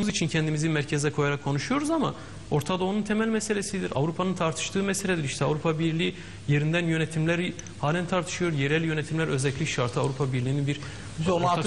konuştuğumuz için kendimizi merkeze koyarak konuşuyoruz ama Orta Doğu'nun temel meselesidir. Avrupa'nın tartıştığı meseledir. İşte Avrupa Birliği yerinden yönetimleri halen tartışıyor. Yerel yönetimler özellik şartı Avrupa Birliği'nin bir ortak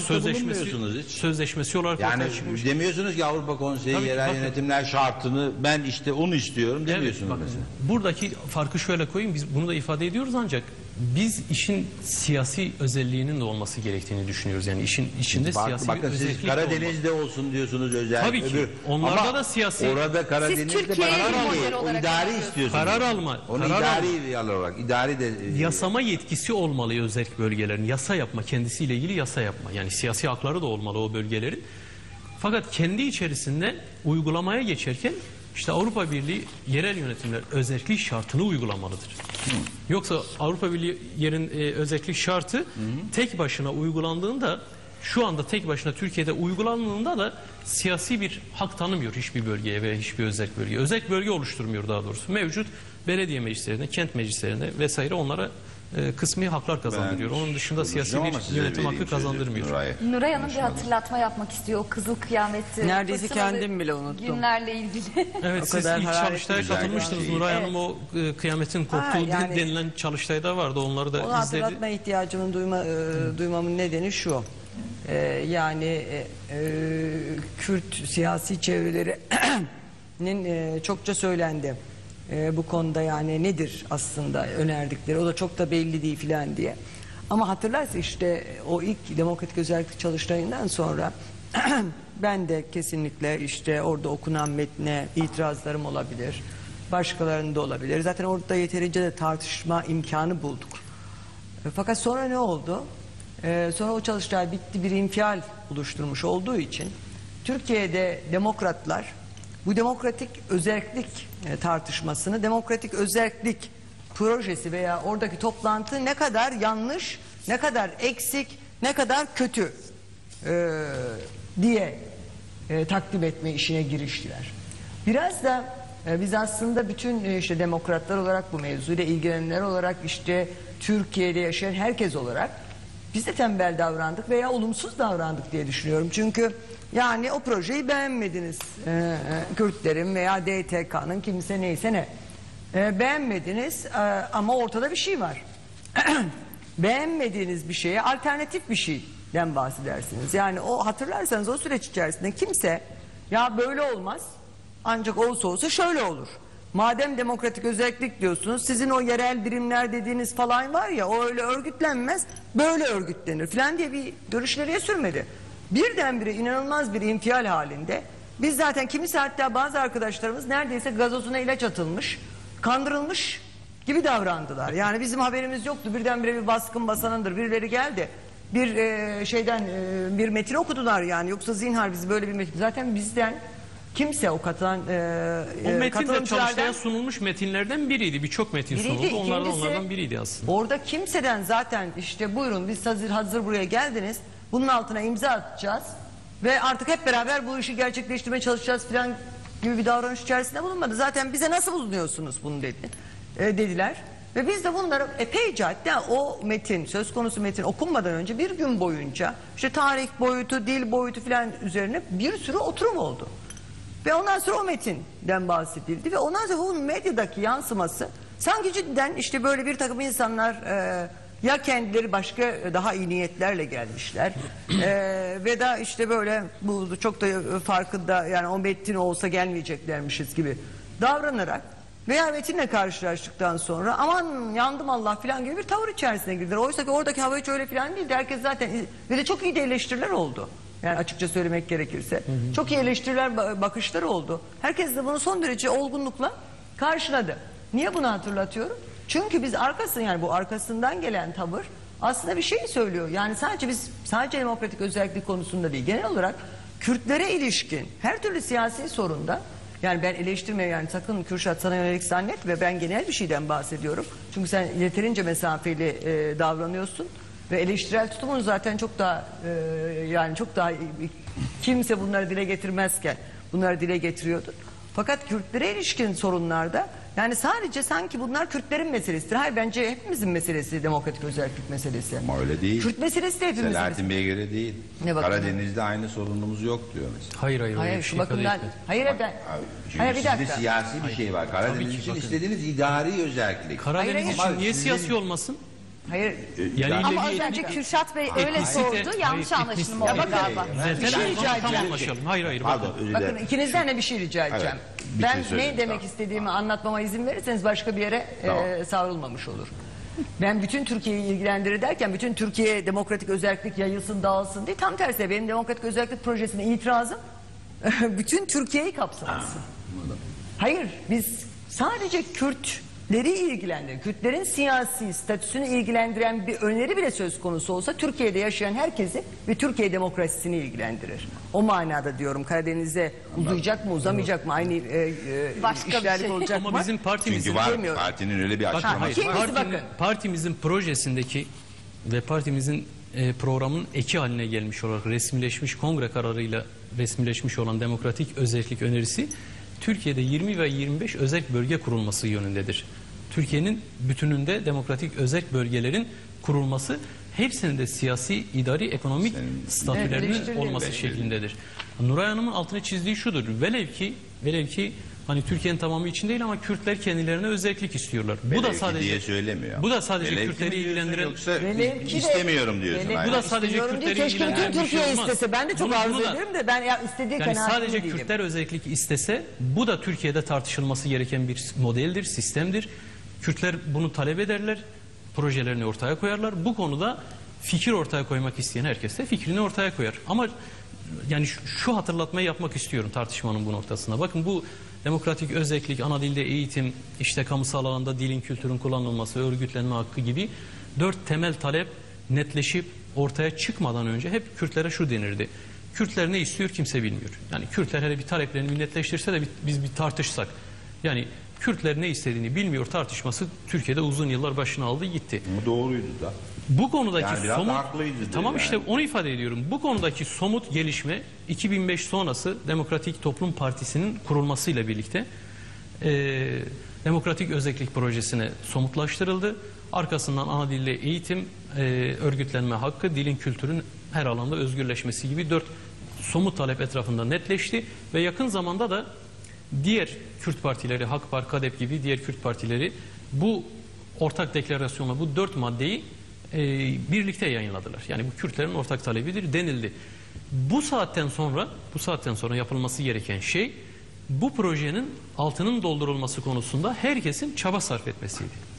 sözleşmesi olarak yani demiyorsunuz ki Avrupa Konseyi tabii yerel bakın, yönetimler şartını ben işte onu istiyorum demiyorsunuz evet, mesela. Buradaki farkı şöyle koyayım. Biz bunu da ifade ediyoruz ancak biz işin siyasi özelliğinin de olması gerektiğini düşünüyoruz. Yani işin içinde siyasi bir bakın siz Karadeniz'de olsun diyorsunuz özel. Tabii ki. Onlarda da siyasi. Orada Karadeniz'de o idari istiyorsunuz. Karar alma. Onu idari olarak. İdari de yasama yetkisi olmalı özel bölgelerin. Yasa yapma, kendisiyle ilgili yasa yapma. Yani siyasi hakları da olmalı o bölgelerin. Fakat kendi içerisinde uygulamaya geçerken işte Avrupa Birliği yerel yönetimler özellik şartını uygulamalıdır. Yoksa Avrupa Birliği yerin özellik şartı tek başına uygulandığında, şu anda tek başına Türkiye'de uygulandığında da siyasi bir hak tanımıyor hiçbir bölgeye ve hiçbir özel bölgeye. Özel bölge oluşturmuyor daha doğrusu. Mevcut belediye meclislerinde, kent meclislerinde vesaire onlara kısmi haklar kazandırıyor. Onun dışında siyasi bir yönetim hakkı kazandırmıyor. Nuray Hanım bir hatırlatma yapmak istiyor. O Kızıl Kıyameti. Neredeyse kendim bile unuttum. Günlerle ilgili. Evet, siz ilk çalıştaya katılmıştınız. Nuray Hanım o kıyametin koptuğu denilen çalıştayda vardı. Onları da onu izledi. hatırlatma ihtiyacımın duymamın nedeni şu. Yani Kürt siyasi çevrelerinin çokça söylendi. Bu konuda yani nedir aslında önerdikleri, o da çok da belli değil filan diye. Ama hatırlarsa işte o ilk demokratik özellik çalıştayından sonra ben de kesinlikle işte orada okunan metne itirazlarım olabilir. Başkalarının da olabilir. Zaten orada yeterince de tartışma imkanı bulduk. Fakat sonra ne oldu? Sonra o çalıştay bitti, bir infial oluşturmuş olduğu için Türkiye'de demokratlar bu demokratik özellik tartışmasını, demokratik özellik projesi veya oradaki toplantı ne kadar yanlış, ne kadar eksik, ne kadar kötü diye takdim etme işine giriştiler. Biraz da biz aslında bütün işte demokratlar olarak, bu mevzuyla ilgilenenler olarak, işte Türkiye'de yaşayan herkes olarak biz de tembel davrandık veya olumsuz davrandık diye düşünüyorum. Çünkü yani o projeyi beğenmediniz, Kürtlerin veya DTK'nın, kimse neyse ne beğenmediniz, ama ortada bir şey var. Beğenmediğiniz bir şeye alternatif bir şeyden bahsedersiniz. Yani o, hatırlarsanız o süreç içerisinde kimse ya böyle olmaz, ancak olsa şöyle olur. Madem demokratik özellik diyorsunuz, sizin o yerel birimler dediğiniz falan var ya, o öyle örgütlenmez, böyle örgütlenir falan diye bir görüşleriye sürmedi. Birdenbire inanılmaz bir infial halinde, biz zaten kimisi, hatta bazı arkadaşlarımız neredeyse gazozuna ilaç atılmış, kandırılmış gibi davrandılar. Yani bizim haberimiz yoktu, birdenbire bir baskın basanındır, birileri geldi bir bir metin okudular yani, yoksa zinhar biz böyle bir metin, zaten bizden kimse o katılan o metin de çalıştaya sunulmuş metinlerden biriydi. Birçok metin sunuldu. Onlardan biriydi aslında. Orada kimseden zaten işte buyurun biz hazır buraya geldiniz, bunun altına imza atacağız ve artık hep beraber bu işi gerçekleştirmeye çalışacağız falan gibi bir davranış içerisinde bulunmadı. Zaten bize nasıl bulunuyorsunuz bunu dediler. Ve biz de bunları epeyce, hatta o metin, söz konusu metin okunmadan önce bir gün boyunca işte tarih boyutu, dil boyutu falan üzerine bir sürü oturum oldu. Ve ondan sonra o metinden bahsedildi ve ondan sonra bunun medyadaki yansıması sanki cidden işte böyle bir takım insanlar ya kendileri başka daha iyi niyetlerle gelmişler ve da işte böyle bu çok da farkında, yani o metin olsa gelmeyeceklermişiz gibi davranarak veya metinle karşılaştıktan sonra aman yandım Allah falan gibi bir tavır içerisine girdiler. Oysa ki oradaki hava hiç öyle falan değildi. Herkes zaten, ve de çok iyi de eleştiriler oldu. Yani açıkça söylemek gerekirse. Çok iyi eleştiriler, bakışları oldu. Herkes de bunu son derece olgunlukla karşıladı. Niye bunu hatırlatıyorum? Çünkü biz yani bu arkasından gelen tavır aslında bir şey söylüyor. Yani sadece demokratik özellik konusunda değil, genel olarak Kürtlere ilişkin her türlü siyasi sorunda, yani ben eleştirmiyorum, yani sakın Kürşat sana yönelik zannetme, ben genel bir şeyden bahsediyorum. Çünkü sen yeterince mesafeli davranıyorsun ve eleştirel tutumun zaten çok daha yani çok daha kimse bunları dile getirmezken bunları dile getiriyordu. Fakat Kürtlere ilişkin sorunlarda Yani sadece sanki bunlar Kürtlerin meselesidir. Hayır, bence hepimizin meselesi demokratik özellik meselesi. Ama öyle değil. Kürt meselesi de hepimizin Selahattin meselesi. Bey'e göre değil. Ne bakımdan? Karadeniz'de aynı sorunumuz yok diyor mesela. Hayır öyle Hayır bir şu şey ifade bakımdan. etmedim. Hayır ben. Çünkü Hayır bir sizde dakika. siyasi bir şey var. Karadeniz Tabii ki, için bakın. istediğiniz idari özellik. Karadeniz Hayır, için hayır. niye Sizin- siyasi olmasın? Hayır. Yani Ama Ama illevi az önce etnik- Kürşat Bey öyle etnisite- sordu. Yanlış hayır, anlaşılma etnisite- oldu bakın, galiba. Zaten Bir şey rica tam edeceğim. anlaşalım. Hayır hayır. Pardon bakın. özür Bakın dilerim. ikinizden de bir şey rica edeceğim. Evet, bir Ben şey söyleyin, ne demek tamam. istediğimi anlatmama izin verirseniz başka bir yere Tamam. savrulmamış olur. Ben bütün Türkiye'yi ilgilendirir derken bütün Türkiye demokratik özellik yayılsın dağılsın değil. Tam tersi benim demokratik özellik projesine itirazım bütün Türkiye'yi kapsaması. Hayır biz sadece Kürtleri ilgilendiren, Kürtlerin siyasi statüsünü ilgilendiren bir öneri bile söz konusu olsa Türkiye'de yaşayan herkesi ve Türkiye demokrasisini ilgilendirir. O manada diyorum Karadeniz'e uzayacak mı uzamayacak mı aynı Başka bir işlerlik şey. olacak Ama mı? bizim partimizin Çünkü var Bilmiyorum. partinin öyle bir Bakın, açıklaması hayır, İkincisi var. bakın. partimizin projesindeki ve partimizin programın eki haline gelmiş olarak resmileşmiş kongre kararıyla resmileşmiş olan demokratik özellik önerisi Türkiye'de 20 ve 25 özel bölge kurulması yönündedir. Türkiye'nin bütününde demokratik özel bölgelerin kurulması hepsinin de siyasi, idari, ekonomik Evet, statülerinin eleştirilerim. olması şeklindedir. Nuray Hanım'ın altını çizdiği şudur. Velev ki hani Türkiye'nin tamamı için değil ama Kürtler kendilerine özellik istiyorlar. Bu Velev da ki sadece diye söylemiyor. Bu da sadece Velev ki Kürtleri mi diyorsun ilgilendiren yoksa Velev ki de- istemiyorum diyorsun. Velev- Hayır. Bu da sadece İstemiyorum değil, Kürtleri keşke bütün ilgilendiren bir şey Türkiye olmaz. istese. Ben de çok Bunu arzu da- ederim de ben ya istediği Yani kanaatinde sadece değilim. Kürtler özellik istese bu da Türkiye'de tartışılması gereken bir modeldir, sistemdir. Kürtler bunu talep ederler, projelerini ortaya koyarlar. Bu konuda fikir ortaya koymak isteyen herkes de fikrini ortaya koyar. Ama yani şu hatırlatmayı yapmak istiyorum tartışmanın bu noktasına. Bakın bu demokratik özellik, ana dilde eğitim, işte kamusal alanda dilin, kültürün kullanılması, örgütlenme hakkı gibi 4 temel talep netleşip ortaya çıkmadan önce hep Kürtlere şu denirdi. Kürtler ne istiyor kimse bilmiyor. Yani Kürtler hele bir taleplerini bir netleştirse de biz bir tartışsak. Yani Kürtler ne istediğini bilmiyor tartışması Türkiye'de uzun yıllar başına aldı gitti. Bu doğruydu da. Bu konudaki Yani biraz somut da haklıydı tamam yani. işte onu ifade ediyorum. Bu konudaki somut gelişme 2005 sonrası Demokratik Toplum Partisi'nin kurulmasıyla birlikte Demokratik Özellik Projesi'ne somutlaştırıldı. Arkasından ana dille eğitim, örgütlenme hakkı, dilin, kültürün her alanda özgürleşmesi gibi 4 somut talep etrafında netleşti ve yakın zamanda da diğer Kürt partileri, Hakpar, KADEP gibi diğer Kürt partileri bu ortak deklarasyonla bu 4 maddeyi birlikte yayınladılar. Yani bu Kürtlerin ortak talebidir denildi. Bu saatten sonra yapılması gereken şey bu projenin altının doldurulması konusunda herkesin çaba sarf etmesiydi.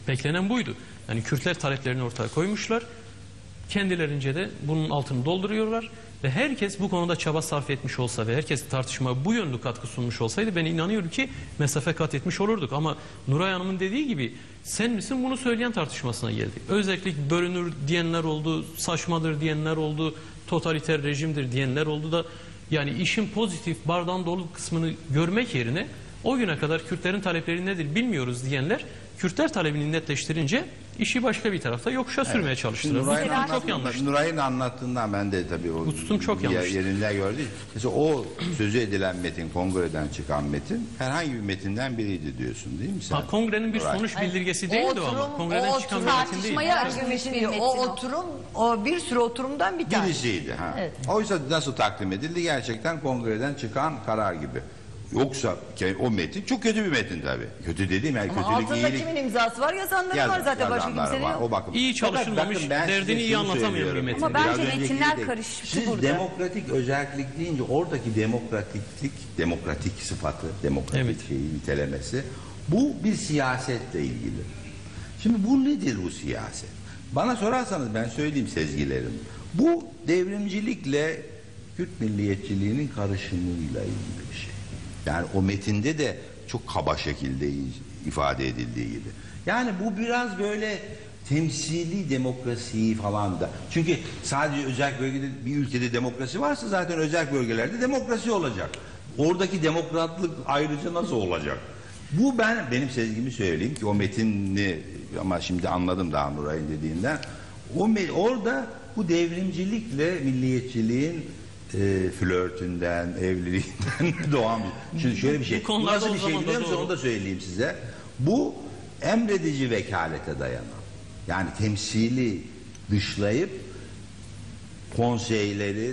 Beklenen buydu. Yani Kürtler taleplerini ortaya koymuşlar. Kendilerince de bunun altını dolduruyorlar ve herkes bu konuda çaba sarf etmiş olsa ve herkes tartışmaya bu yönlü katkı sunmuş olsaydı ben inanıyorum ki mesafe kat etmiş olurduk. Ama Nuray Hanım'ın dediği gibi sen misin bunu söyleyen tartışmasına geldik. Özellik bölünür diyenler oldu, saçmadır diyenler oldu, totaliter rejimdir diyenler oldu da yani işin pozitif bardağın dolu kısmını görmek yerine o güne kadar Kürtlerin talepleri nedir bilmiyoruz diyenler Kürtler talebini netleştirince işi başka bir tarafta yokuşa sürmeye çalıştılar. Bu Nuray'ın tutum çok yanlış. Nuray'ın anlattığından ben de tabii o Bu tutum çok yanlış. yerinde gördüm. Mesela o sözü edilen metin, kongreden çıkan metin herhangi bir metinden biriydi diyorsun değil mi sen? Kongrenin bir Nuray? sonuç bildirgesi değildi o ama. Kongreden çıkan bir metin değil. tartışmaya açılmış bir metin O o. oturum, o bir sürü oturumdan bir tane. Birisiydi. Ha. Evet. Oysa nasıl takdim edildi? Gerçekten kongreden çıkan karar gibi. Yoksa o metin çok kötü bir metin tabii. Kötü dediğim yani Ama kötülük altında iyilik. kimin imzası var? Yazanların var zaten başka yazanlar kimsenin var. yok. O bakım. İyi çalışılmamış, Fakat bakın ben derdini size iyi şunu anlatamayan bir söylüyorum. metin. Ama bence Biraz önceki metinler gibi. karıştı Siz burada. demokratik özellik deyince oradaki demokratik sıfatı, demokratik Evet. şeyi nitelemesi bu bir siyasetle ilgili. Şimdi bu nedir bu siyaset? Bana sorarsanız ben söyleyeyim sezgilerim. Bu devrimcilikle Kürt milliyetçiliğinin karışımıyla ilgili bir şey. Yani o metinde de çok kaba şekilde ifade edildiği gibi. Yani bu biraz böyle temsili demokrasiyi falan da. Çünkü sadece özel bölgede bir ülkede demokrasi varsa zaten özel bölgelerde demokrasi olacak. Oradaki demokratlık ayrıca nasıl olacak? Bu benim sezgimi söyleyeyim ki o metni ama şimdi anladım daha Nuray'ın dediğinden. Orada bu devrimcilikle milliyetçiliğin flörtünden, evliliğinden doğan bir. Şimdi şöyle bir şey. Bu Bu konularda nasıl o bir şey zaman da biliyor musun? doğru. Onu da söyleyeyim size. Bu emredici vekalete dayanan. Yani temsili dışlayıp konseyleri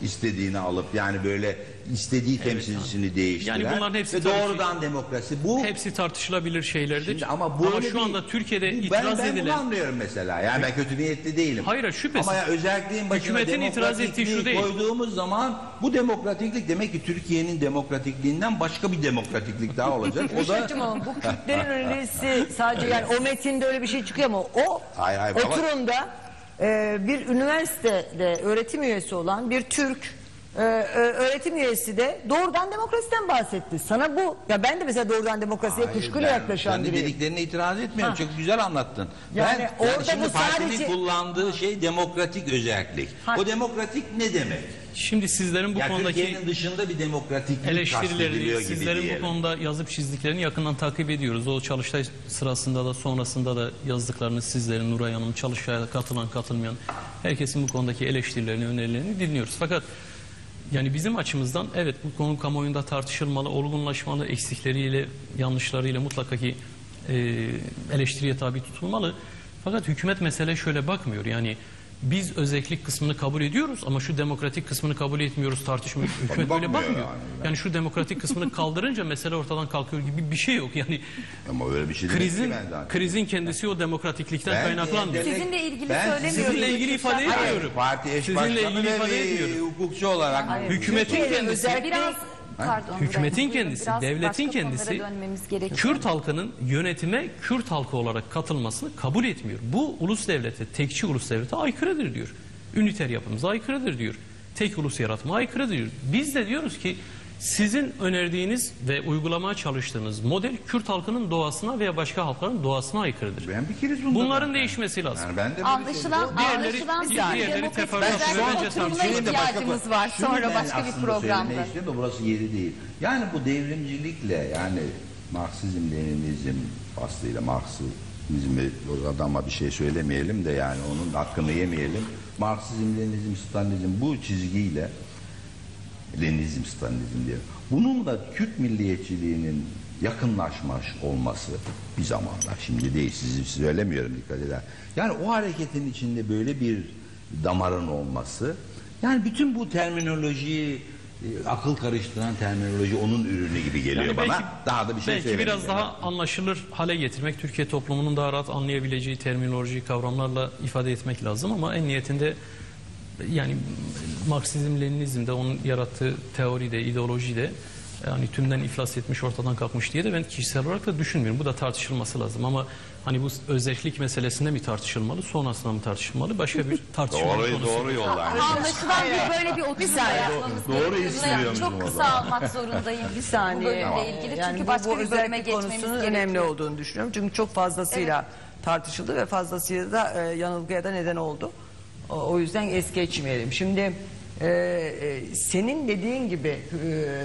istediğini alıp yani böyle istediği temsilcisini değiştiren Yani bunların hepsi ve tabii ki- doğrudan demokrasi. Bu Hepsi tartışılabilir şeylerdir. Şimdi ama böyle şu anda bir- Türkiye'de bu- itiraz ben bunu edilen anlıyorum mesela. Yani ben kötü niyetli değilim. Hayır, şüphesiz. Ama ya özelliğin başına Hükümetin itiraz ettiği şu demokratikliği değil. koyduğumuz zaman bu demokratiklik demek ki Türkiye'nin demokratikliğinden başka bir demokratiklik daha olacak. O da Müşahit'cim ama bu Kürtlerin önerisi sadece yani o metinde öyle bir şey çıkıyor ama o Hayır, hayır, baba. oturumda bir üniversitede öğretim üyesi olan bir Türk öğretim üyesi de doğrudan demokrasiden bahsetti. Sana bu ya ben de mesela doğrudan demokrasiye Hayır, kuşkuyla ben yaklaşan kendi biriyim. dediklerine itiraz etmiyorum. Ha. Çok güzel anlattın. Yani orada şimdi bu partinin sadece- kullandığı şey demokratik özellik. Ha. O demokratik ne demek? şimdi sizlerin bu Yani konudaki Türkiye'nin dışında bir demokratiklik kastediliyor eleştirilerini, gibi sizlerin diyelim. bu konuda yazıp çizdiklerini yakından takip ediyoruz. O çalıştay sırasında da sonrasında da yazdıklarını sizlerin, Nuray Hanım, çalıştaya katılan katılmayan herkesin bu konudaki eleştirilerini, önerilerini dinliyoruz. Fakat yani bizim açımızdan evet bu konu kamuoyunda tartışılmalı, olgunlaşmalı, eksikleriyle, yanlışlarıyla mutlaka ki eleştiriye tabi tutulmalı. Fakat hükümet mesele şöyle bakmıyor. Yani biz özellik kısmını kabul ediyoruz ama şu demokratik kısmını kabul etmiyoruz tartışma. Hükümet böyle bakmıyor bakmıyor. yani. Yani şu demokratik kısmını kaldırınca mesele ortadan kalkıyor gibi bir şey yok. Yani Ama öyle bir şey demek krizin ki ben zaten. krizin kendisi o demokratiklikten Ben kaynaklanmıyor. direkt- Sizinle ilgili ben söylemiyorum. Sizinle ilgili ifade Hayır. etmiyorum. Parti eş Sizinle başkanı ilgili ve ifade bir etmiyorum. hukukçu olarak Hükümetin Türkiye'de kendisi özellikle- Biraz pardon. Hükümetin Buyurun, kendisi, biraz devletin başka konulara kendisi dönmemiz gerekiyor. Kürt halkının yönetime Kürt halkı olarak katılmasını kabul etmiyor. Bu ulus devlete, tekçi ulus devlete aykırıdır diyor. Üniter yapımıza aykırıdır diyor. Tek ulus yaratmaya aykırıdır diyor. Biz de diyoruz ki sizin önerdiğiniz ve uygulamaya çalıştığınız model Kürt halkının doğasına veya başka halkların doğasına aykırıdır. Ben bir kere bunda Bunların zaten. değişmesi lazım. Yani ben de böyle Anlaşılan, Diğerleri- anlaşılan diğerleri demokratik teferruat özellik ediyor. Bence oturumuna tartışılır. ihtiyacımız var. Şunu Sonra ben başka bir aslında programda. söylemek istiyorum da burası yeri değil. Yani bu devrimcilikle yani Marksizm, Leninizm aslıyla Marksizmi adama bir şey söylemeyelim de yani onun hakkını yemeyelim. Marksizm, Leninizm, Stalinizm bu çizgiyle Leninizm, Stalinizm diye. Bununla Kürt milliyetçiliğinin yakınlaşmış olması bir zamanlar şimdi değil sizi söylemiyorum dikkat eder. Yani o hareketin içinde böyle bir damarın olması yani bütün bu terminolojiyi akıl karıştıran terminoloji onun ürünü gibi geliyor Yani bana. Daha da bir şey belki söylemeyeceğim. biraz daha anlaşılır hale getirmek, Türkiye toplumunun daha rahat anlayabileceği terminoloji, kavramlarla ifade etmek lazım ama en niyetinde yani Marksizm, Leninizm de onun yarattığı teori de, ideoloji de yani tümden iflas etmiş, ortadan kalkmış diye de ben kişisel olarak da düşünmüyorum. Bu da tartışılması lazım ama hani bu özellik meselesinde mi tartışılmalı, sonrasında mı tartışılmalı? Başka bir tartışma konusu. Doğru yollar. Anlaşılan böyle bir oturumda yapmamız Doğru gerekiyor. istiyormuşum Çok o kısa zaman. almak zorundayım. Bir saniye. Bu bölümle ilgili. Yani Çünkü bu başka bir bölüme özellik geçmemiz konusunun gerekiyor. önemli olduğunu düşünüyorum. Çünkü çok fazlasıyla tartışıldı ve fazlasıyla da yanılgıya da neden oldu. O yüzden es geçmeyelim. Şimdi senin dediğin gibi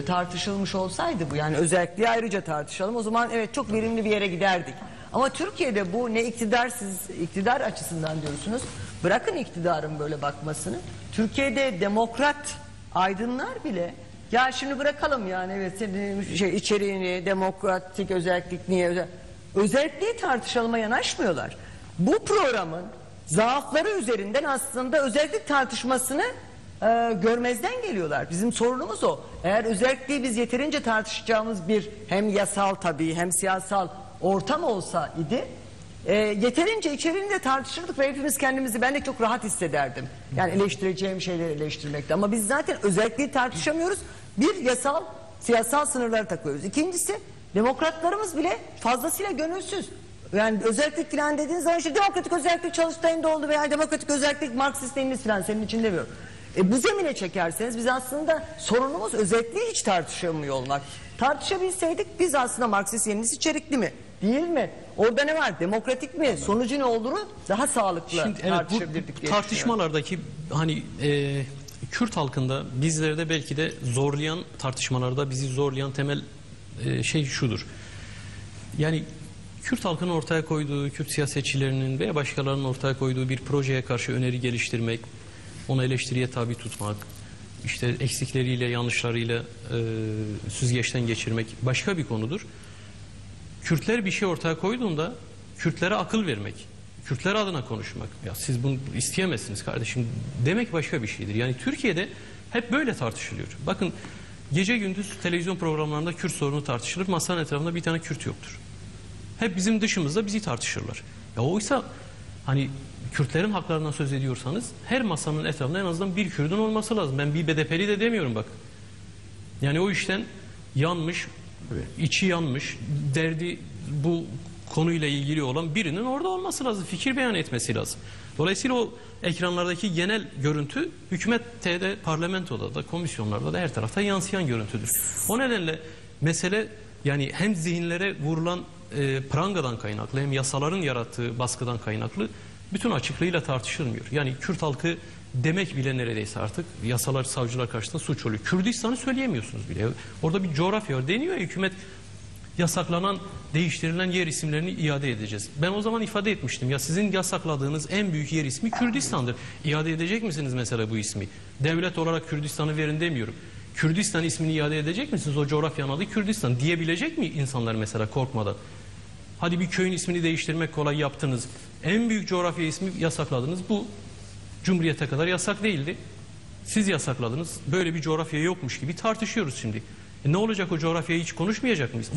tartışılmış olsaydı bu yani özellikle ayrıca tartışalım. O zaman evet çok verimli bir yere giderdik. Ama Türkiye'de bu ne iktidar açısından diyorsunuz. Bırakın iktidarın böyle bakmasını. Türkiye'de demokrat aydınlar bile ya şimdi bırakalım yani evet senin içeriğini demokratik özellik niye özelliği tartışalıma yanaşmıyorlar. Bu programın zaafları üzerinden aslında özellik tartışmasını görmezden geliyorlar. Bizim sorunumuz o. Eğer özelliği biz yeterince tartışacağımız bir hem yasal tabii hem siyasal ortam olsa idi yeterince içeriğini de tartışırdık ve hepimiz kendimizi ben de çok rahat hissederdim. Yani eleştireceğim şeyleri eleştirmekte. Ama biz zaten özelliği tartışamıyoruz. Bir siyasal sınırları takıyoruz. İkincisi demokratlarımız bile fazlasıyla gönülsüz. Yani özellik falan dediğiniz zaman işte demokratik özellik Çalıştay'ında oldu veya demokratik özellik Marksist Leninist falan senin için demiyorum. Bu zemine çekerseniz biz aslında sorunumuz özelliği hiç tartışamıyor olmak. Tartışabilseydik biz aslında Marksist Leninist içerikli mi? Değil mi? Orada ne var? Demokratik mi? Sonucu ne olduğunu daha sağlıklı Şimdi evet, tartışabilirdik bu diye tartışmalardaki hani Kürt halkında bizlerde belki de zorlayan tartışmalarda bizi zorlayan temel şey şudur. Yani Kürt halkının ortaya koyduğu, Kürt siyasetçilerinin veya başkalarının ortaya koyduğu bir projeye karşı öneri geliştirmek, onu eleştiriye tabi tutmak, işte eksikleriyle, yanlışlarıyla süzgeçten geçirmek başka bir konudur. Kürtler bir şey ortaya koyduğunda Kürtlere akıl vermek, Kürtler adına konuşmak. Ya siz bunu isteyemezsiniz kardeşim demek başka bir şeydir. Yani Türkiye'de hep böyle tartışılıyor. Bakın gece gündüz televizyon programlarında Kürt sorunu tartışılır. Masanın etrafında bir tane Kürt yoktur. Hep bizim dışımızda bizi tartışırlar. Ya oysa hani Kürtlerin haklarından söz ediyorsanız her masanın etrafında en azından bir Kürt'ün olması lazım. Ben bir BDP'li de demiyorum bak. Yani o işten yanmış, içi yanmış, derdi bu konuyla ilgili olan birinin orada olması lazım. Fikir beyan etmesi lazım. Dolayısıyla o ekranlardaki genel görüntü hükümette de, parlamentoda da, komisyonlarda da her tarafta yansıyan görüntüdür. O nedenle mesele yani hem zihinlere vurulan prangadan kaynaklı hem yasaların yarattığı baskıdan kaynaklı bütün açıklığıyla tartışılmıyor. Yani Kürt halkı demek bile neredeyse artık yasalar, savcılar karşısında suç oluyor. Kürdistan'ı söyleyemiyorsunuz bile. Orada bir coğrafya var. Deniyor ya hükümet yasaklanan, değiştirilen yer isimlerini iade edeceğiz. Ben o zaman ifade etmiştim. Ya sizin yasakladığınız en büyük yer ismi Kürdistan'dır. İade edecek misiniz mesela bu ismi? Devlet olarak Kürdistan'ı verin demiyorum. Kürdistan ismini iade edecek misiniz? O coğrafyanın adı Kürdistan diyebilecek mi insanlar mesela korkmadan? Hadi bir köyün ismini değiştirmek kolay yaptınız. En büyük coğrafya ismi yasakladınız. Bu Cumhuriyete kadar yasak değildi. Siz yasakladınız. Böyle bir coğrafya yokmuş gibi tartışıyoruz şimdi. Ne olacak, o coğrafyayı hiç konuşmayacak mıyız?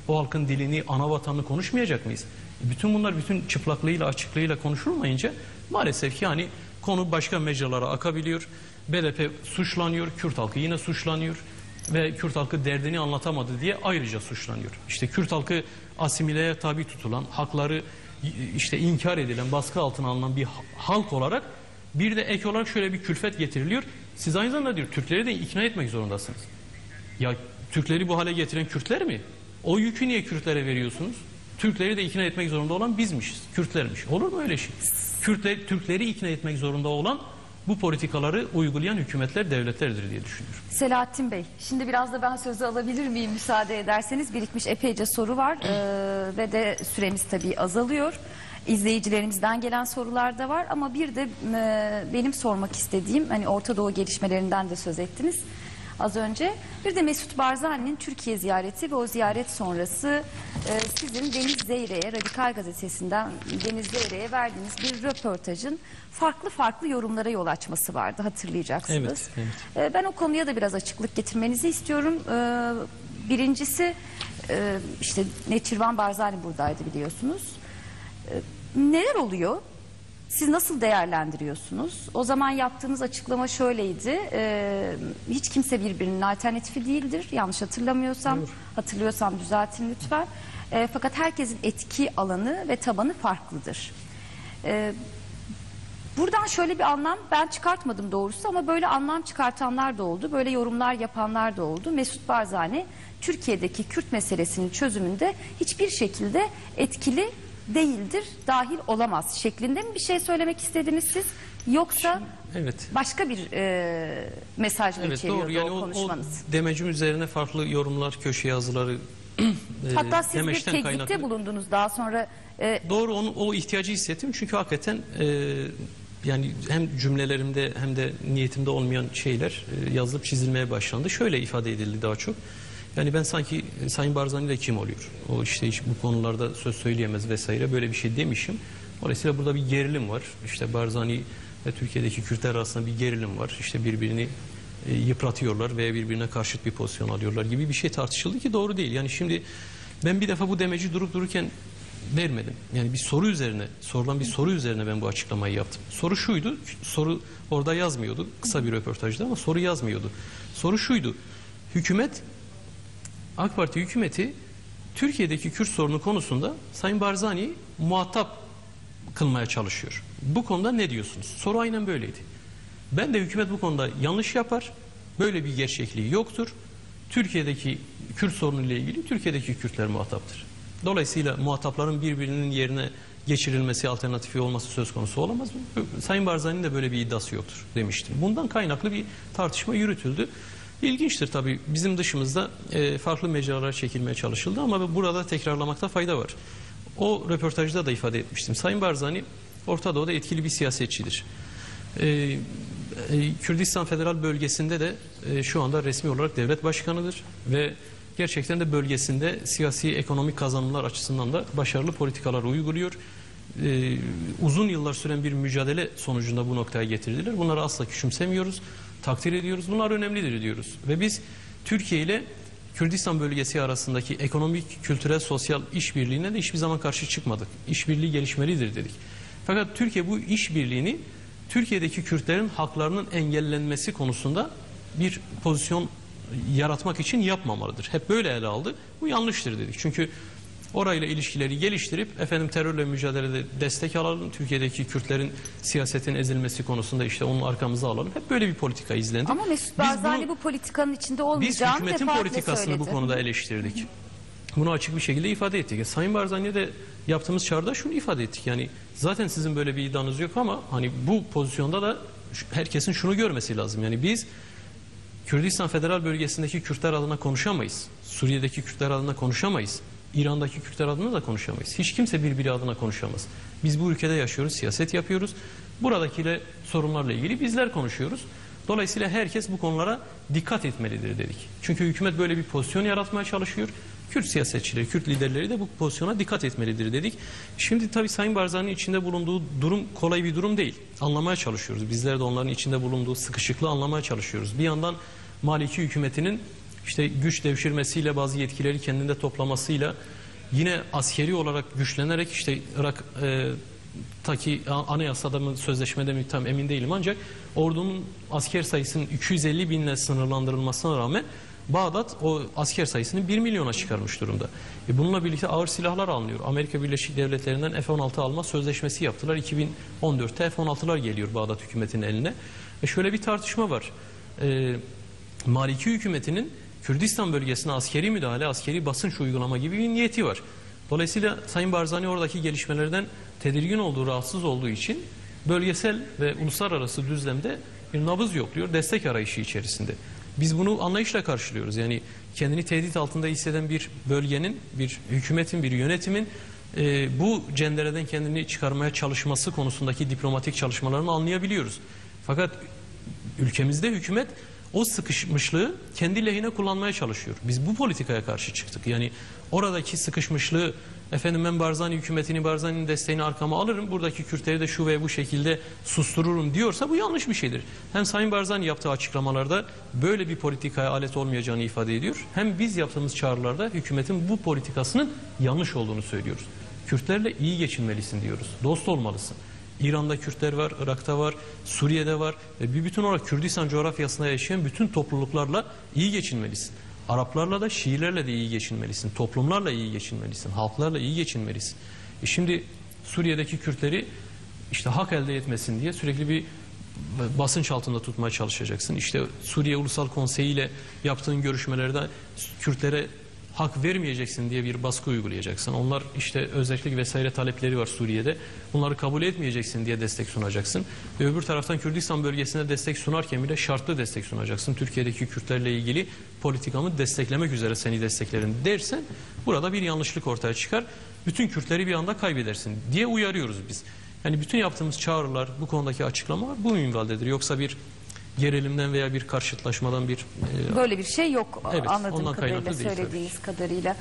O halkın dilini, ana vatanını konuşmayacak mıyız? Bütün bunlar bütün çıplaklığıyla, açıklığıyla konuşulmayınca maalesef ki hani konu başka mecralara akabiliyor. BDP suçlanıyor, Kürt halkı yine suçlanıyor ve Kürt halkı derdini anlatamadı diye ayrıca suçlanıyor. İşte Kürt halkı asimileye tabi tutulan, hakları işte inkar edilen, baskı altına alınan bir halk olarak bir de ek olarak şöyle bir külfet getiriliyor. Siz aynı zamanda diyor Türkleri de ikna etmek zorundasınız. Ya Türkleri bu hale getiren Kürtler mi? O yükü niye Kürtlere veriyorsunuz? Türkleri de ikna etmek zorunda olan bizmişiz, Kürtlermiş. Olur mu öyle şey? Türkleri ikna etmek zorunda olan bu politikaları uygulayan hükümetler, devletlerdir diye düşünüyorum. Selahattin Bey, şimdi biraz da ben sözü alabilir miyim müsaade ederseniz? Birikmiş epeyce soru var ve de süremiz tabii azalıyor. İzleyicilerimizden gelen sorular da var ama bir de benim sormak istediğim, hani Orta Doğu gelişmelerinden de söz ettiniz az önce. Bir de Mesut Barzani'nin Türkiye ziyareti ve o ziyaret sonrası sizin Deniz Zeyre'ye, Radikal Gazetesi'nden Deniz Zeyre'ye verdiğiniz bir röportajın farklı yorumlara yol açması vardı, hatırlayacaksınız. Evet. Ben o konuya da biraz açıklık getirmenizi istiyorum. Birincisi işte Neçirvan Barzani buradaydı biliyorsunuz. Neler oluyor? Siz nasıl değerlendiriyorsunuz? O zaman yaptığınız açıklama şöyleydi. Hiç kimse birbirinin alternatifi değildir. Yanlış hatırlamıyorsam, hatırlıyorsam düzeltin lütfen. Fakat herkesin etki alanı ve tabanı farklıdır. Buradan şöyle bir anlam ben çıkartmadım doğrusu ama böyle anlam çıkartanlar da oldu. Böyle yorumlar yapanlar da oldu. Mesut Barzani Türkiye'deki Kürt meselesinin çözümünde hiçbir şekilde etkili değildir, dahil olamaz şeklinde mi bir şey söylemek istediniz siz? Yoksa evet, başka bir mesaj mı içeriyordu doğru. Yani o konuşmanız? o demecim üzerine farklı yorumlar, köşe yazıları Hatta siz bir demeçten teklifte kaynaklı. bulundunuz daha sonra. Doğru, o ihtiyacı hissettim çünkü hakikaten yani hem cümlelerimde hem de niyetimde olmayan şeyler yazılıp çizilmeye başlandı. Şöyle ifade edildi daha çok. Yani ben sanki Sayın Barzani ile kim oluyor? O işte hiç bu konularda söz söyleyemez vesaire böyle bir şey demişim. Dolayısıyla burada bir gerilim var. İşte Barzani ve Türkiye'deki Kürtler arasında bir gerilim var. İşte birbirini yıpratıyorlar veya birbirine karşıt bir pozisyon alıyorlar gibi bir şey tartışıldı ki doğru değil. Yani şimdi ben bir defa bu demeci durup dururken vermedim. Yani bir soru üzerine, sorulan bir soru üzerine ben bu açıklamayı yaptım. Soru şuydu, soru orada yazmıyordu. Kısa bir röportajda ama soru yazmıyordu. Soru şuydu. Hükümet, AK Parti hükümeti Türkiye'deki Kürt sorunu konusunda Sayın Barzani'yi muhatap kılmaya çalışıyor. Bu konuda ne diyorsunuz? Soru aynen böyleydi. Ben de hükümet bu konuda yanlış yapar. Böyle bir gerçekliği yoktur. Türkiye'deki Kürt sorunu ile ilgili Türkiye'deki Kürtler muhataptır. Dolayısıyla muhatapların birbirinin yerine geçirilmesi, alternatifi olması söz konusu olamaz mı? Sayın Barzani'nin de böyle bir iddiası yoktur demiştim. Bundan kaynaklı bir tartışma yürütüldü. İlginçtir tabii. Bizim dışımızda farklı mecralara çekilmeye çalışıldı ama burada tekrarlamakta fayda var. O röportajda da ifade etmiştim. Sayın Barzani Orta Doğu'da etkili bir siyasetçidir. Kürdistan Federal Bölgesi'nde de şu anda resmi olarak devlet başkanıdır ve gerçekten de bölgesinde siyasi ekonomik kazanımlar açısından da başarılı politikalar uyguluyor. Uzun yıllar süren bir mücadele sonucunda bu noktaya getirdiler. Bunları asla küçümsemiyoruz, takdir ediyoruz. Bunlar önemlidir diyoruz. Ve biz Türkiye ile Kürdistan bölgesi arasındaki ekonomik, kültürel, sosyal işbirliğine de hiçbir zaman karşı çıkmadık. İşbirliği gelişmelidir dedik. Fakat Türkiye bu işbirliğini Türkiye'deki Kürtlerin haklarının engellenmesi konusunda bir pozisyon yaratmak için yapmamalıdır. Hep böyle ele aldı. Bu yanlıştır dedik. Çünkü orayla ilişkileri geliştirip terörle mücadelede destek alalım. Türkiye'deki Kürtlerin siyasetin ezilmesi konusunda işte onun arkamıza alalım. Hep böyle bir politika izlendi. Ama Mesut Barzani bu politikanın içinde Biz olmayacağını hükümetin defaatle politikasını söyledi. bu konuda eleştirdik. Bunu açık bir şekilde ifade ettik. Sayın Barzani'ye de yaptığımız çağrıda şunu ifade ettik. Yani zaten sizin böyle bir iddianız yok ama hani bu pozisyonda da herkesin şunu görmesi lazım. Yani biz Kürdistan Federal Bölgesi'ndeki Kürtler adına konuşamayız. Suriye'deki Kürtler adına konuşamayız. İran'daki Kürtler adına da konuşamayız. Hiç kimse birbiri adına konuşamaz. Biz bu ülkede yaşıyoruz, siyaset yapıyoruz. Buradakiyle sorunlarla ilgili bizler konuşuyoruz. Dolayısıyla herkes bu konulara dikkat etmelidir dedik. Çünkü hükümet böyle bir pozisyon yaratmaya çalışıyor. Kürt siyasetçileri, Kürt liderleri de bu pozisyona dikkat etmelidir dedik. Şimdi tabii Sayın Barzani'nin içinde bulunduğu durum kolay bir durum değil. Anlamaya çalışıyoruz. Bizler de onların içinde bulunduğu sıkışıklığı anlamaya çalışıyoruz. Bir yandan Maliki hükümetinin işte güç devşirmesiyle, bazı yetkileri kendinde toplamasıyla, yine askeri olarak güçlenerek işte Irak'taki anayasada mı sözleşmede mi tam emin değilim, ancak ordunun asker sayısının 250 binle sınırlandırılmasına rağmen Bağdat o asker sayısını 1 milyona çıkarmış durumda. Bununla birlikte ağır silahlar alınıyor. Amerika Birleşik Devletleri'nden F-16 alma sözleşmesi yaptılar. 2014'te F-16'lar geliyor Bağdat hükümetinin eline. Şöyle bir tartışma var. Maliki hükümetinin Kürdistan bölgesine askeri müdahale, askeri basınç uygulama gibi bir niyeti var. Dolayısıyla Sayın Barzani oradaki gelişmelerden tedirgin olduğu, rahatsız olduğu için bölgesel ve uluslararası düzlemde bir nabız yokluyor, destek arayışı içerisinde. Biz bunu anlayışla karşılıyoruz. Yani kendini tehdit altında hisseden bir bölgenin, bir hükümetin, bir yönetimin bu cendereden kendini çıkarmaya çalışması konusundaki diplomatik çalışmalarını anlayabiliyoruz. Fakat ülkemizde hükümet o sıkışmışlığı kendi lehine kullanmaya çalışıyor. Biz bu politikaya karşı çıktık. Yani oradaki sıkışmışlığı, ben Barzani hükümetini, Barzani'nin desteğini arkama alırım, buradaki Kürtleri de şu veya bu şekilde sustururum diyorsa bu yanlış bir şeydir. Hem Sayın Barzani yaptığı açıklamalarda böyle bir politikaya alet olmayacağını ifade ediyor. Hem biz yaptığımız çağrılarda hükümetin bu politikasının yanlış olduğunu söylüyoruz. Kürtlerle iyi geçinmelisin diyoruz. Dost olmalısın. İran'da Kürtler var, Irak'ta var, Suriye'de var ve bir bütün olarak Kürdistan coğrafyasında yaşayan bütün topluluklarla iyi geçinmelisin. Araplarla da, Şiilerle de iyi geçinmelisin. Toplumlarla iyi geçinmelisin. Halklarla iyi geçinmelisin. Şimdi Suriye'deki Kürtleri işte hak elde etmesin diye sürekli bir basınç altında tutmaya çalışacaksın. İşte Suriye Ulusal Konseyi ile yaptığın görüşmelerde Kürtlere hak vermeyeceksin diye bir baskı uygulayacaksın. Onlar işte özellik vesaire talepleri var Suriye'de. Bunları kabul etmeyeceksin diye destek sunacaksın. Ve öbür taraftan Kürdistan bölgesine destek sunarken bile şartlı destek sunacaksın. Türkiye'deki Kürtlerle ilgili politikamı desteklemek üzere seni desteklerim dersen burada bir yanlışlık ortaya çıkar. Bütün Kürtleri bir anda kaybedersin diye uyarıyoruz biz. Yani bütün yaptığımız çağrılar, bu konudaki açıklamalar bu minvaldedir. Yoksa bir gerilimden veya bir karşıtlaşmadan böyle bir şey yok, evet, anladığım kadarıyla, söylediğiniz kadarıyla.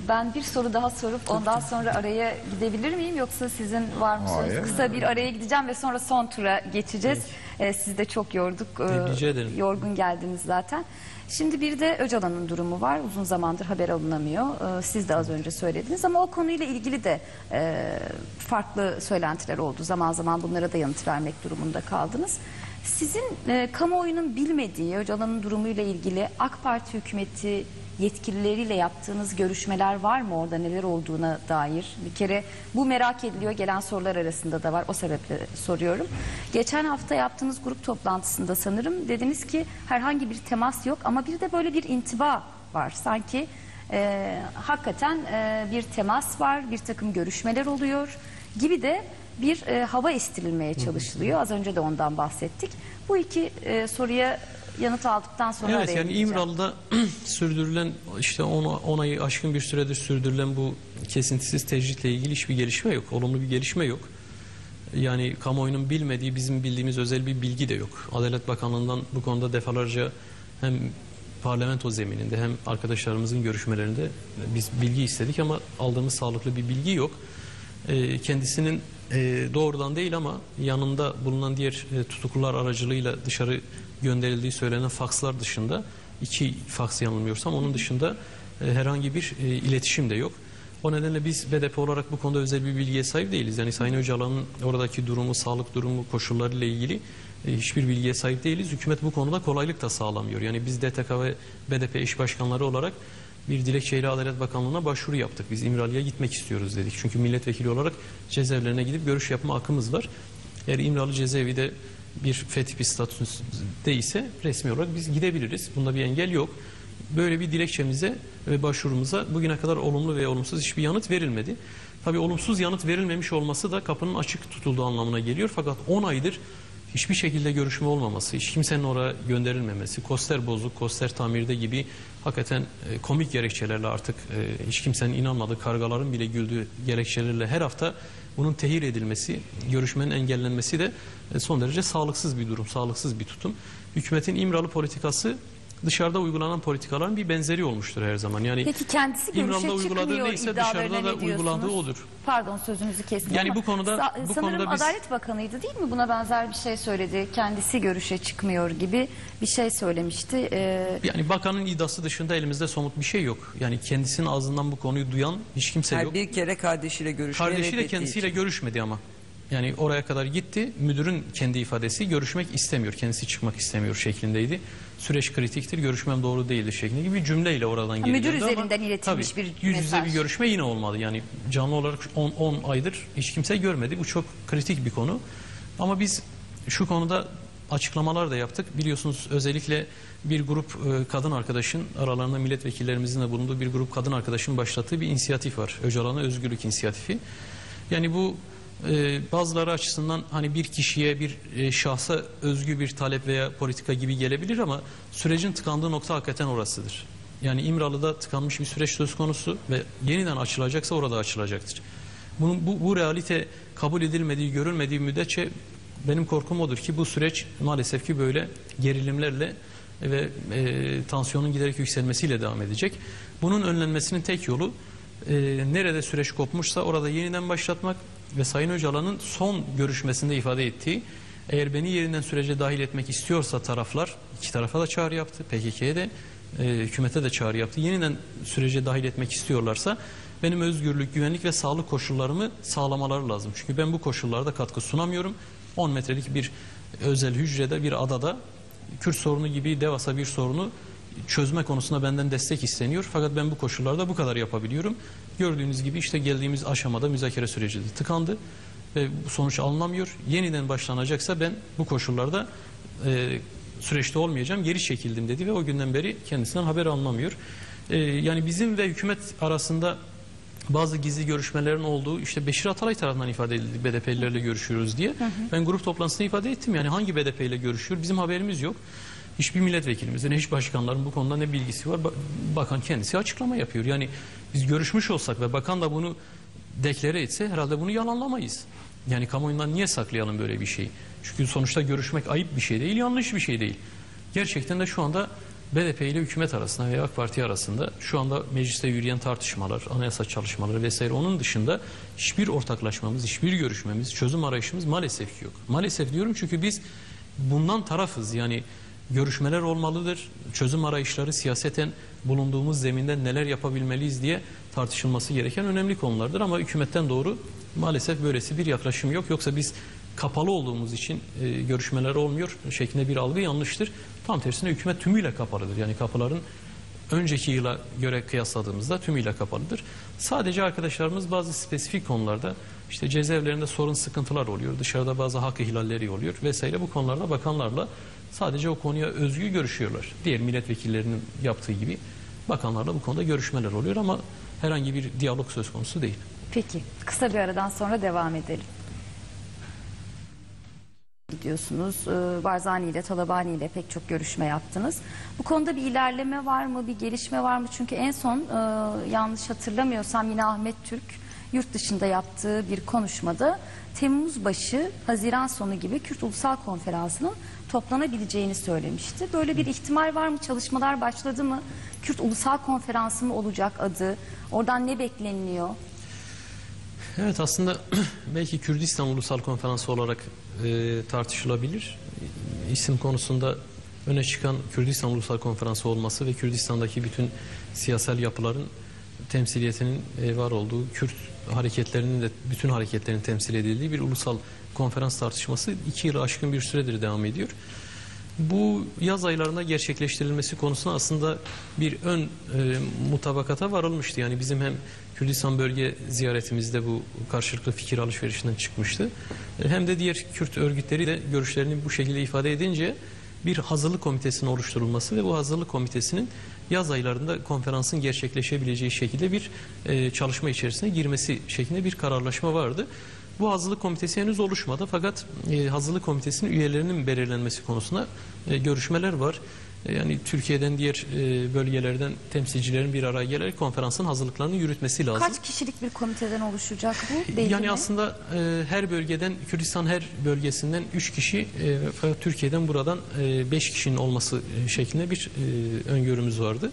Ben bir soru daha sorup ondan sonra araya gidebilir miyim, yoksa sizin var mı sorunuz? Kısa bir araya gideceğim ve sonra son tura geçeceğiz. Sizi de çok yorduk. Rica ederim. Yorgun geldiniz zaten. Şimdi bir de Öcalan'ın durumu var. Uzun zamandır haber alınamıyor. Siz de az önce söylediniz ama o konuyla ilgili de farklı söylentiler oldu. Zaman zaman bunlara da yanıt vermek durumunda kaldınız. Sizin kamuoyunun bilmediği Öcalan'ın durumuyla ilgili AK Parti hükümeti yetkilileriyle yaptığınız görüşmeler var mı, orada neler olduğuna dair? Bir kere bu merak ediliyor, gelen sorular arasında da var, o sebeple soruyorum. Geçen hafta yaptığınız grup toplantısında sanırım dediniz ki herhangi bir temas yok ama bir de böyle bir intiba var. Sanki hakikaten bir temas var, bir takım görüşmeler oluyor gibi de bir hava estirilmeye çalışılıyor. Az önce de ondan bahsettik. Bu iki soruya yanıt aldıktan sonra evet, yani gideceğim. İmralı'da sürdürülen işte 10 ayı aşkın bir süredir sürdürülen bu kesintisiz tecritle ilgili hiçbir gelişme yok. Olumlu bir gelişme yok. Yani kamuoyunun bilmediği, bizim bildiğimiz özel bir bilgi de yok. Adalet Bakanlığı'ndan bu konuda defalarca hem parlamento zemininde hem arkadaşlarımızın görüşmelerinde biz bilgi istedik ama aldığımız sağlıklı bir bilgi yok. Kendisinin doğrudan değil ama yanında bulunan diğer tutuklular aracılığıyla dışarı gönderildiği söylenen fakslar dışında, 2 faks yanılmıyorsam, onun dışında herhangi bir iletişim de yok. O nedenle biz BDP olarak bu konuda özel bir bilgiye sahip değiliz. Yani Sayın Öcalan'ın oradaki durumu, sağlık durumu, koşullarıyla ilgili hiçbir bilgiye sahip değiliz. Hükümet bu konuda kolaylık da sağlamıyor. Yani biz DTK ve BDP eş başkanları olarak bir dilekçeyle Adalet Bakanlığı'na başvuru yaptık. Biz İmralı'ya gitmek istiyoruz dedik. Çünkü milletvekili olarak cezaevlerine gidip görüş yapma hakkımız var. Eğer İmralı cezaevi de bir fetih bir statüsünde ise resmi olarak biz gidebiliriz. Bunda bir engel yok. Böyle bir dilekçemize ve başvurumuza bugüne kadar olumlu veya olumsuz hiçbir yanıt verilmedi. Tabii olumsuz yanıt verilmemiş olması da kapının açık tutulduğu anlamına geliyor. Fakat 10 aydır hiçbir şekilde görüşme olmaması, hiç kimsenin oraya gönderilmemesi, koster bozuk, koster tamirde gibi hakikaten komik gerekçelerle artık hiç kimsenin inanmadığı, kargaların bile güldüğü gerekçelerle her hafta bunun tehir edilmesi, görüşmenin engellenmesi de son derece sağlıksız bir durum, sağlıksız bir tutum. Hükümetin İmralı politikası dışarıda uygulanan politikaların bir benzeri olmuştur her zaman. Yani Peki kendisi İmralı'da görüşe uyguladığı çıkmıyor neyse iddialarına dışarıda da ne diyorsunuz? uyguladığı odur. Pardon, sözünüzü kestim Yani ama bu konuda sanırım biz Adalet Bakanı'ydı değil mi? Buna benzer bir şey söyledi. Kendisi görüşe çıkmıyor gibi bir şey söylemişti. Yani bakanın iddiası dışında elimizde somut bir şey yok. Yani kendisinin ağzından bu konuyu duyan hiç kimse yok. Bir kere kardeşiyle görüşmeye Kardeşiyle reddettiği kendisiyle için. görüşmedi ama. Yani oraya kadar gitti. Müdürün kendi ifadesi görüşmek istemiyor. Kendisi çıkmak istemiyor şeklindeydi. Süreç kritiktir, görüşmem doğru değildir şeklinde gibi bir cümleyle oradan geri müdür döndü ama üzerinden iletilmiş tabii, bir yüz yüze mesaj. bir görüşme yine olmadı. Yani canlı olarak 10 aydır hiç kimse görmedi. Bu çok kritik bir konu. Ama biz şu konuda açıklamalar da yaptık. Biliyorsunuz özellikle bir grup kadın arkadaşın, aralarında milletvekillerimizin de bulunduğu bir grup kadın arkadaşın başlattığı bir inisiyatif var. Öcalan'a Özgürlük İnisiyatifi. Yani bu bazıları açısından hani bir kişiye, bir şahsa özgü bir talep veya politika gibi gelebilir ama sürecin tıkandığı nokta hakikaten orasıdır. Yani İmralı'da tıkanmış bir süreç söz konusu ve yeniden açılacaksa orada açılacaktır. Bu realite kabul edilmediği, görülmediği müddetçe benim korkum odur ki bu süreç maalesef ki böyle gerilimlerle ve tansiyonun giderek yükselmesiyle devam edecek. Bunun önlenmesinin tek yolu nerede süreç kopmuşsa orada yeniden başlatmak ve Sayın Öcalan'ın son görüşmesinde ifade ettiği, eğer beni yerinden sürece dahil etmek istiyorsa taraflar, iki tarafa da çağrı yaptı, PKK'ye de hükümete de çağrı yaptı. Yeniden sürece dahil etmek istiyorlarsa benim özgürlük, güvenlik ve sağlık koşullarımı sağlamaları lazım. Çünkü ben bu koşullarda katkı sunamıyorum. 10 metrelik bir özel hücrede, bir adada Kürt sorunu gibi devasa bir sorunu çözme konusunda benden destek isteniyor. Fakat ben bu koşullarda bu kadar yapabiliyorum. Gördüğünüz gibi işte geldiğimiz aşamada müzakere süreci de tıkandı ve bu sonuç alınamıyor. Yeniden başlanacaksa ben bu koşullarda süreçte olmayacağım, geri çekildim dedi ve o günden beri kendisinden haber alınamıyor. Yani bizim ve hükümet arasında bazı gizli görüşmelerin olduğu işte Beşir Atalay tarafından ifade edildi, BDP'lilerle görüşüyoruz diye. Ben grup toplantısında ifade ettim, yani hangi BDP ile görüşüyor bizim haberimiz yok. Hiçbir milletvekilimizin, hiç başkanların bu konuda ne bilgisi var? Bakan kendisi açıklama yapıyor. Yani biz görüşmüş olsak ve bakan da bunu deklare etse herhalde bunu yalanlamayız. Yani kamuoyundan niye saklayalım böyle bir şeyi? Çünkü sonuçta görüşmek ayıp bir şey değil, yanlış bir şey değil. Gerçekten de şu anda BDP ile hükümet arasında veya AK Parti arasında şu anda mecliste yürüyen tartışmalar, anayasa çalışmaları vesaire, onun dışında hiçbir ortaklaşmamız, hiçbir görüşmemiz, çözüm arayışımız maalesef yok. Maalesef diyorum çünkü biz bundan tarafız. Yani görüşmeler olmalıdır, çözüm arayışları siyaseten bulunduğumuz zeminde neler yapabilmeliyiz diye tartışılması gereken önemli konulardır. Ama hükümetten doğru maalesef böylesi bir yaklaşım yok. Yoksa biz kapalı olduğumuz için görüşmeler olmuyor şeklinde bir algı yanlıştır. Tam tersine hükümet tümüyle kapalıdır. Yani kapıların önceki yıla göre kıyasladığımızda tümüyle kapalıdır. Sadece arkadaşlarımız bazı spesifik konularda işte cezaevlerinde sorun, sıkıntılar oluyor. Dışarıda bazı hak ihlalleri oluyor vesaire. Bu konularda bakanlarla sadece o konuya özgü görüşüyorlar. Diğer milletvekillerinin yaptığı gibi bakanlarla bu konuda görüşmeler oluyor ama herhangi bir diyalog söz konusu değil. Peki, kısa bir aradan sonra devam edelim. Gidiyorsunuz. Barzani ile, Talabani ile pek çok görüşme yaptınız. Bu konuda bir ilerleme var mı, bir gelişme var mı? Çünkü en son yanlış hatırlamıyorsam yine Ahmet Türk yurt dışında yaptığı bir konuşmada Temmuz başı, Haziran sonu gibi Kürt Ulusal Konferansı'nın toplanabileceğini söylemişti. Böyle bir ihtimal var mı? Çalışmalar başladı mı? Kürt Ulusal Konferansı mı olacak adı? Oradan ne bekleniyor? Evet, aslında belki Kürdistan Ulusal Konferansı olarak tartışılabilir. İsim konusunda öne çıkan Kürdistan Ulusal Konferansı olması ve Kürdistan'daki bütün siyasal yapıların temsiliyetinin var olduğu, Kürt hareketlerinin de bütün hareketlerin temsil edildiği bir ulusal konferans tartışması 2 yılı aşkın bir süredir devam ediyor. Bu yaz aylarında gerçekleştirilmesi konusunda aslında bir ön mutabakata varılmıştı. Yani bizim hem Kürdistan bölge ziyaretimizde bu karşılıklı fikir alışverişinden çıkmıştı. Hem de diğer Kürt örgütleri de görüşlerini bu şekilde ifade edince bir hazırlık komitesinin oluşturulması ve bu hazırlık komitesinin yaz aylarında konferansın gerçekleşebileceği şekilde bir çalışma içerisine girmesi şeklinde bir kararlaşma vardı. Bu hazırlık komitesi henüz oluşmadı fakat hazırlık komitesinin üyelerinin belirlenmesi konusunda görüşmeler var. Yani Türkiye'den diğer bölgelerden temsilcilerin bir araya gelerek konferansın hazırlıklarını yürütmesi lazım. Kaç kişilik bir komiteden oluşacak bu? Belli Yani mi? aslında her bölgeden, Kürdistan her bölgesinden 3 kişi, fakat Türkiye'den buradan 5 kişinin olması şeklinde bir öngörümüz vardı.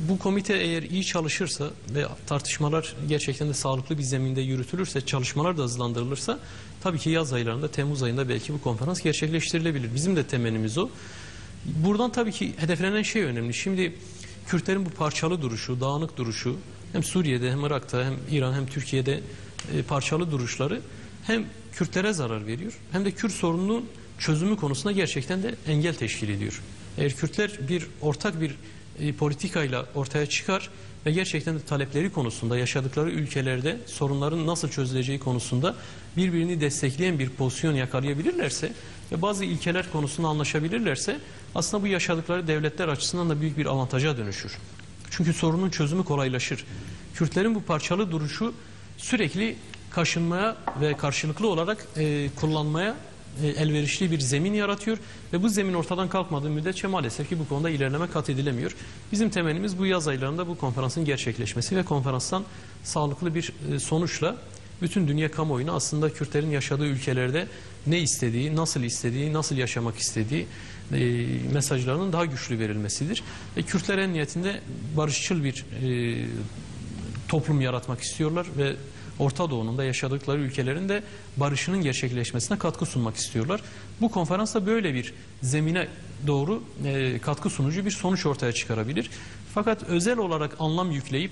Bu komite eğer iyi çalışırsa ve tartışmalar gerçekten de sağlıklı bir zeminde yürütülürse, çalışmalar da hızlandırılırsa tabii ki yaz aylarında, Temmuz ayında belki bu konferans gerçekleştirilebilir. Bizim de temennimiz o. Buradan tabii ki hedeflenen şey önemli. Şimdi Kürtlerin bu parçalı duruşu, dağınık duruşu, hem Suriye'de hem Irak'ta hem İran hem Türkiye'de parçalı duruşları hem Kürtlere zarar veriyor hem de Kürt sorununun çözümü konusunda gerçekten de engel teşkil ediyor. Eğer Kürtler bir ortak bir politikayla ortaya çıkar ve gerçekten de talepleri konusunda, yaşadıkları ülkelerde sorunların nasıl çözüleceği konusunda birbirini destekleyen bir pozisyon yakalayabilirlerse ve bazı ilkeler konusunda anlaşabilirlerse aslında bu yaşadıkları devletler açısından da büyük bir avantaja dönüşür. Çünkü sorunun çözümü kolaylaşır. Kürtlerin bu parçalı duruşu sürekli kaşınmaya ve karşılıklı olarak kullanmaya elverişli bir zemin yaratıyor ve bu zemin ortadan kalkmadığı müddetçe maalesef ki bu konuda ilerleme kat edilemiyor. Bizim temennimiz bu yaz aylarında bu konferansın gerçekleşmesi ve konferanstan sağlıklı bir sonuçla bütün dünya kamuoyuna aslında Kürtlerin yaşadığı ülkelerde ne istediği, nasıl yaşamak istediği mesajlarının daha güçlü verilmesidir. Kürtler en niyetinde barışçıl bir toplum yaratmak istiyorlar ve Orta Doğu'nun da yaşadıkları ülkelerin de barışının gerçekleşmesine katkı sunmak istiyorlar. Bu konferans da böyle bir zemine doğru katkı sunucu bir sonuç ortaya çıkarabilir. Fakat özel olarak anlam yükleyip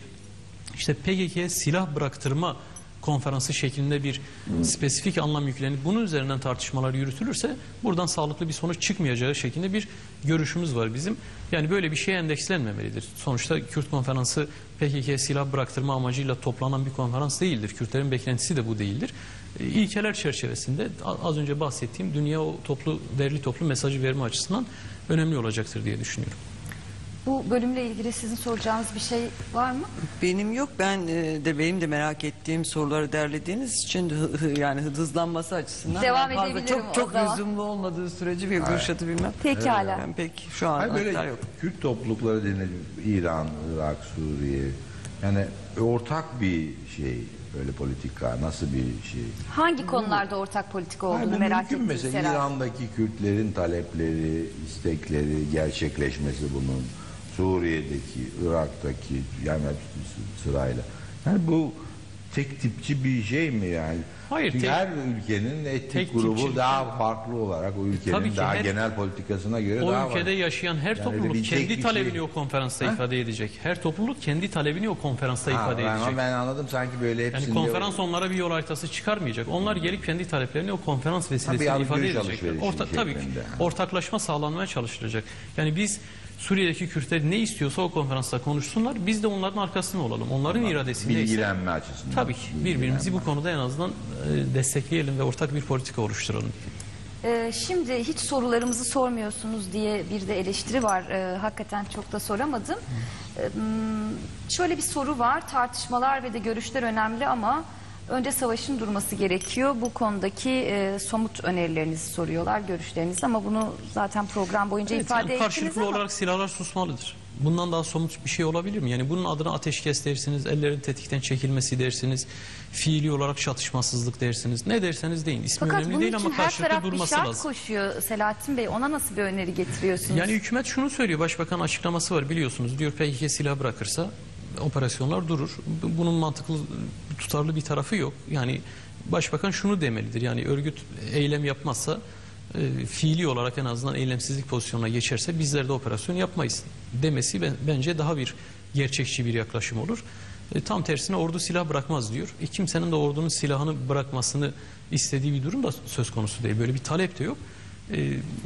işte PKK'ye silah bıraktırma konferansı şeklinde bir spesifik anlam yüklenip bunun üzerinden tartışmalar yürütülürse buradan sağlıklı bir sonuç çıkmayacağı şeklinde bir görüşümüz var bizim. Yani böyle bir şeye endekslenmemelidir. Sonuçta Kürt konferansı PKK'ye silah bıraktırma amacıyla toplanan bir konferans değildir. Kürtlerin beklentisi de bu değildir. İlkeler çerçevesinde az önce bahsettiğim dünya o değerli toplu mesajı verme açısından önemli olacaktır diye düşünüyorum. Bu bölümle ilgili sizin soracağınız bir şey var mı? Benim yok. Benim de merak ettiğim soruları derlediğiniz için yani hızlanması açısından Devam fazla edebilirim çok o zaman. lüzumlu olmadığı sürece bir Kürşat'ı bilmem. Pekala. Yani pek şu an Hayır, böyle aktar yok. Kürt toplulukları denilelim. İran, Irak, Suriye. Yani ortak bir şey, böyle politika nasıl bir şey? Hangi konularda ortak politika olduğunu Bu merak mümkün ettiniz mesela herhalde. İran'daki Kürtlerin talepleri, istekleri, gerçekleşmesi bunun. Suriye'deki, Irak'taki yani sırayla. Yani bu tek tipçi bir şey mi yani? Hayır, Çünkü her ülkenin etnik tek grubu tipçilik daha farklı olarak o Tabii ülkenin ki daha her- genel politikasına göre O daha ülkede var. yaşayan her Yani topluluk bir tek kendi bir talebini şey- o konferansta ifade edecek. Her topluluk kendi talebini o konferansta ifade edecek. Ama ben anladım sanki böyle Yani hepsinde... konferans onlara bir yol haritası çıkarmayacak. Onlar gelip kendi taleplerini o konferans vesilesiyle Tabii, ifade görüş edecekler. alışverişi Tabii ki şeklinde. ortaklaşma sağlanmaya çalışılacak. Yani biz Suriye'deki Kürtler ne istiyorsa o konferansta konuşsunlar. Biz de onların arkasında olalım. Onların iradesindeyse Bilgilenme açısından. tabii ki birbirimizi bu konuda en azından destekleyelim ve ortak bir politika oluşturalım. Şimdi hiç sorularımızı sormuyorsunuz diye bir de eleştiri var. Hakikaten çok da soramadım. Şöyle bir soru var. Tartışmalar ve de görüşler önemli ama Önce savaşın durması gerekiyor. Bu konudaki somut önerilerinizi soruyorlar, görüşlerinizi, ama bunu zaten program boyunca Evet, ifade yani ettiniz karşılıklı ama olarak silahlar susmalıdır. Bundan daha somut bir şey olabilir mi? Yani bunun adına ateşkes dersiniz, ellerin tetikten çekilmesi dersiniz, fiili olarak çatışmasızlık dersiniz. Ne derseniz deyin. İsmi fakat önemli bunun değil için ama her karşılıklı taraf bir durması şart lazım. koşuyor Selahattin Bey. Ona nasıl bir öneri getiriyorsunuz? Yani hükümet şunu söylüyor, başbakan açıklaması var biliyorsunuz. Diyor PKK silah bırakırsa operasyonlar durur. Bunun mantıklı, tutarlı bir tarafı yok. Yani başbakan şunu demelidir. Yani örgüt eylem yapmazsa, fiili olarak en azından eylemsizlik pozisyonuna geçerse bizler de operasyon yapmayız demesi bence daha bir gerçekçi bir yaklaşım olur. Tam tersine ordu silah bırakmaz diyor. Kimsenin de ordunun silahını bırakmasını istediği bir durum da söz konusu değil. Böyle bir talep de yok.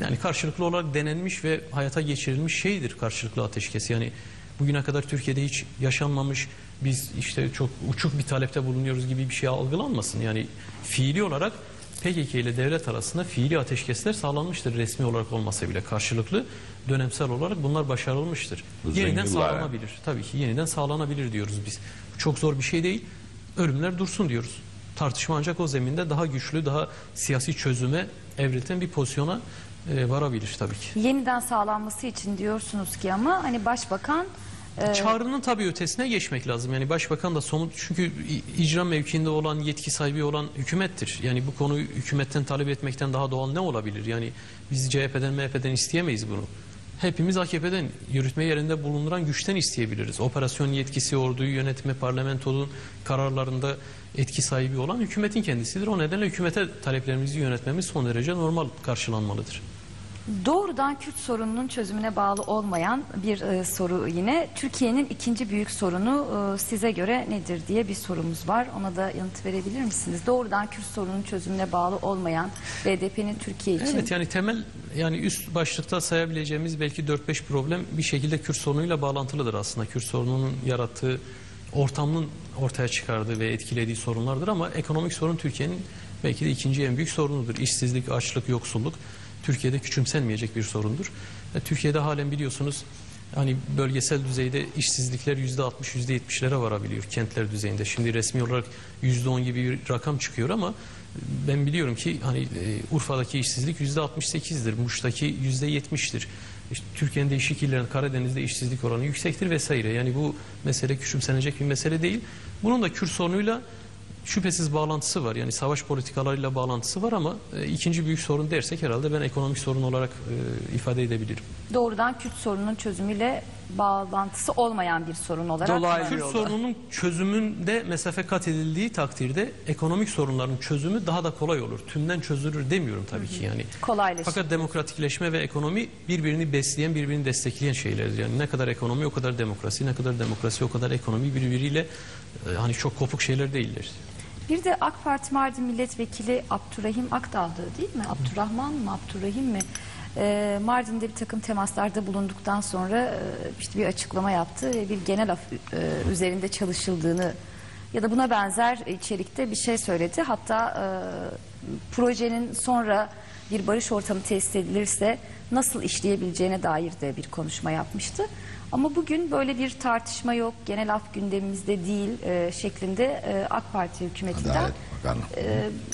Yani karşılıklı olarak denenmiş ve hayata geçirilmiş şeydir karşılıklı ateşkes. Yani bugüne kadar Türkiye'de hiç yaşanmamış, biz işte çok uçuk bir talepte bulunuyoruz gibi bir şey algılanmasın. Yani fiili olarak PKK ile devlet arasında fiili ateşkesler sağlanmıştır, resmi olarak olmasa bile karşılıklı dönemsel olarak bunlar başarılmıştır. Uzun Yeniden yıllar. sağlanabilir. Tabii ki yeniden sağlanabilir diyoruz biz. Çok zor bir şey değil. Ölümler dursun diyoruz. Tartışma ancak o zeminde daha güçlü, daha siyasi çözüme evrilten bir pozisyona varabilir tabii ki. Yeniden sağlanması için diyorsunuz ki, ama hani başbakan Çağrının tabii ötesine geçmek lazım. Yani başbakan da somut, çünkü icra mevkiinde olan, yetki sahibi olan hükümettir. Yani bu konuyu hükümetten talep etmekten daha doğal ne olabilir? Yani biz CHP'den, MHP'den isteyemeyiz bunu. Hepimiz AKP'den, yürütme yerinde bulunduran güçten isteyebiliriz. Operasyon yetkisi, orduyu yönetme, parlamentonun kararlarında etki sahibi olan hükümetin kendisidir. O nedenle hükümete taleplerimizi yönetmemiz son derece normal karşılanmalıdır. doğrudan Kürt sorununun çözümüne bağlı olmayan bir soru yine. Türkiye'nin ikinci büyük sorunu size göre nedir diye bir sorumuz var. Ona da yanıt verebilir misiniz? Doğrudan Kürt sorununun çözümüne bağlı olmayan BDP'nin Türkiye için... Evet, yani temel, yani üst başlıkta sayabileceğimiz belki 4-5 problem bir şekilde Kürt sorunuyla bağlantılıdır aslında. Kürt sorununun yarattığı ortamın ortaya çıkardığı ve etkilediği sorunlardır ama ekonomik sorun Türkiye'nin belki de ikinci en büyük sorunudur. İşsizlik, açlık, yoksulluk Türkiye'de küçümsenmeyecek bir sorundur. Türkiye'de halen biliyorsunuz hani bölgesel düzeyde işsizlikler %60, %70'lere varabiliyor kentler düzeyinde. Şimdi resmi olarak %10 gibi bir rakam çıkıyor ama ben biliyorum ki hani Urfa'daki işsizlik %68'dir, Muş'taki %70'tir. İşte Türkiye'nin değişik illerinde, Karadeniz'de işsizlik oranı yüksektir vesaire. Yani bu mesele küçümsenecek bir mesele değil. Bunun da Kürt sorunuyla şüphesiz bağlantısı var. Yani savaş politikalarıyla bağlantısı var ama ikinci büyük sorun dersek herhalde ben ekonomik sorun olarak ifade edebilirim. Doğrudan Kürt sorununun çözümüyle bağlantısı olmayan bir sorun olarak... Dolaylı Kürt yolda. sorununun çözümünde mesafe kat edildiği takdirde ekonomik sorunların çözümü daha da kolay olur. Tümden çözülür demiyorum tabii ki yani. Kolaylaşır. Fakat demokratikleşme ve ekonomi birbirini besleyen, birbirini destekleyen şeylerdir. Yani ne kadar ekonomi o kadar demokrasi, ne kadar demokrasi o kadar ekonomi birbiriyle hani çok kopuk şeyler değiller. Bir de AK Parti Mardin Milletvekili Abdurrahim Akdağlı değil mi? Abdurrahman mı, Abdurrahim mi? Mardin'de bir takım temaslarda bulunduktan sonra işte bir açıklama yaptı ve bir genel af üzerinde çalışıldığını ya da buna benzer içerikte bir şey söyledi. Hatta projenin sonra bir barış ortamı tesis edilirse nasıl işleyebileceğine dair de bir konuşma yapmıştı. Ama bugün böyle bir tartışma yok, genel af gündemimizde değil şeklinde AK Parti hükümetinden Adalet Bakanı.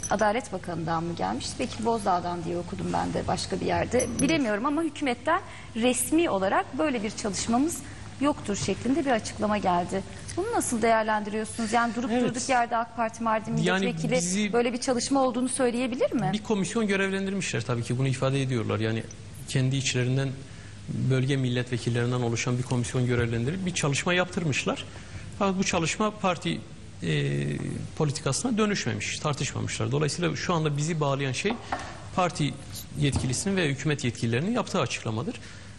Adalet Bakanı'ndan mı gelmişti? Belki Bozdağ'dan diye okudum ben de başka bir yerde. Bilemiyorum ama hükümetten resmi olarak böyle bir çalışmamız yoktur şeklinde bir açıklama geldi. Bunu nasıl değerlendiriyorsunuz? Yani durup Evet. durduk yerde AK Parti Mardin Yani Milletvekili bizi- böyle bir çalışma olduğunu söyleyebilir mi? Bir komisyon görevlendirmişler tabii ki bunu ifade ediyorlar. Yani kendi içlerinden bölge milletvekillerinden oluşan bir komisyon görevlendirip bir çalışma yaptırmışlar. Fakat bu çalışma parti politikasına dönüşmemiş, tartışmamışlar. Dolayısıyla şu anda bizi bağlayan şey parti yetkilisinin ve hükümet yetkililerinin yaptığı açıklamadır.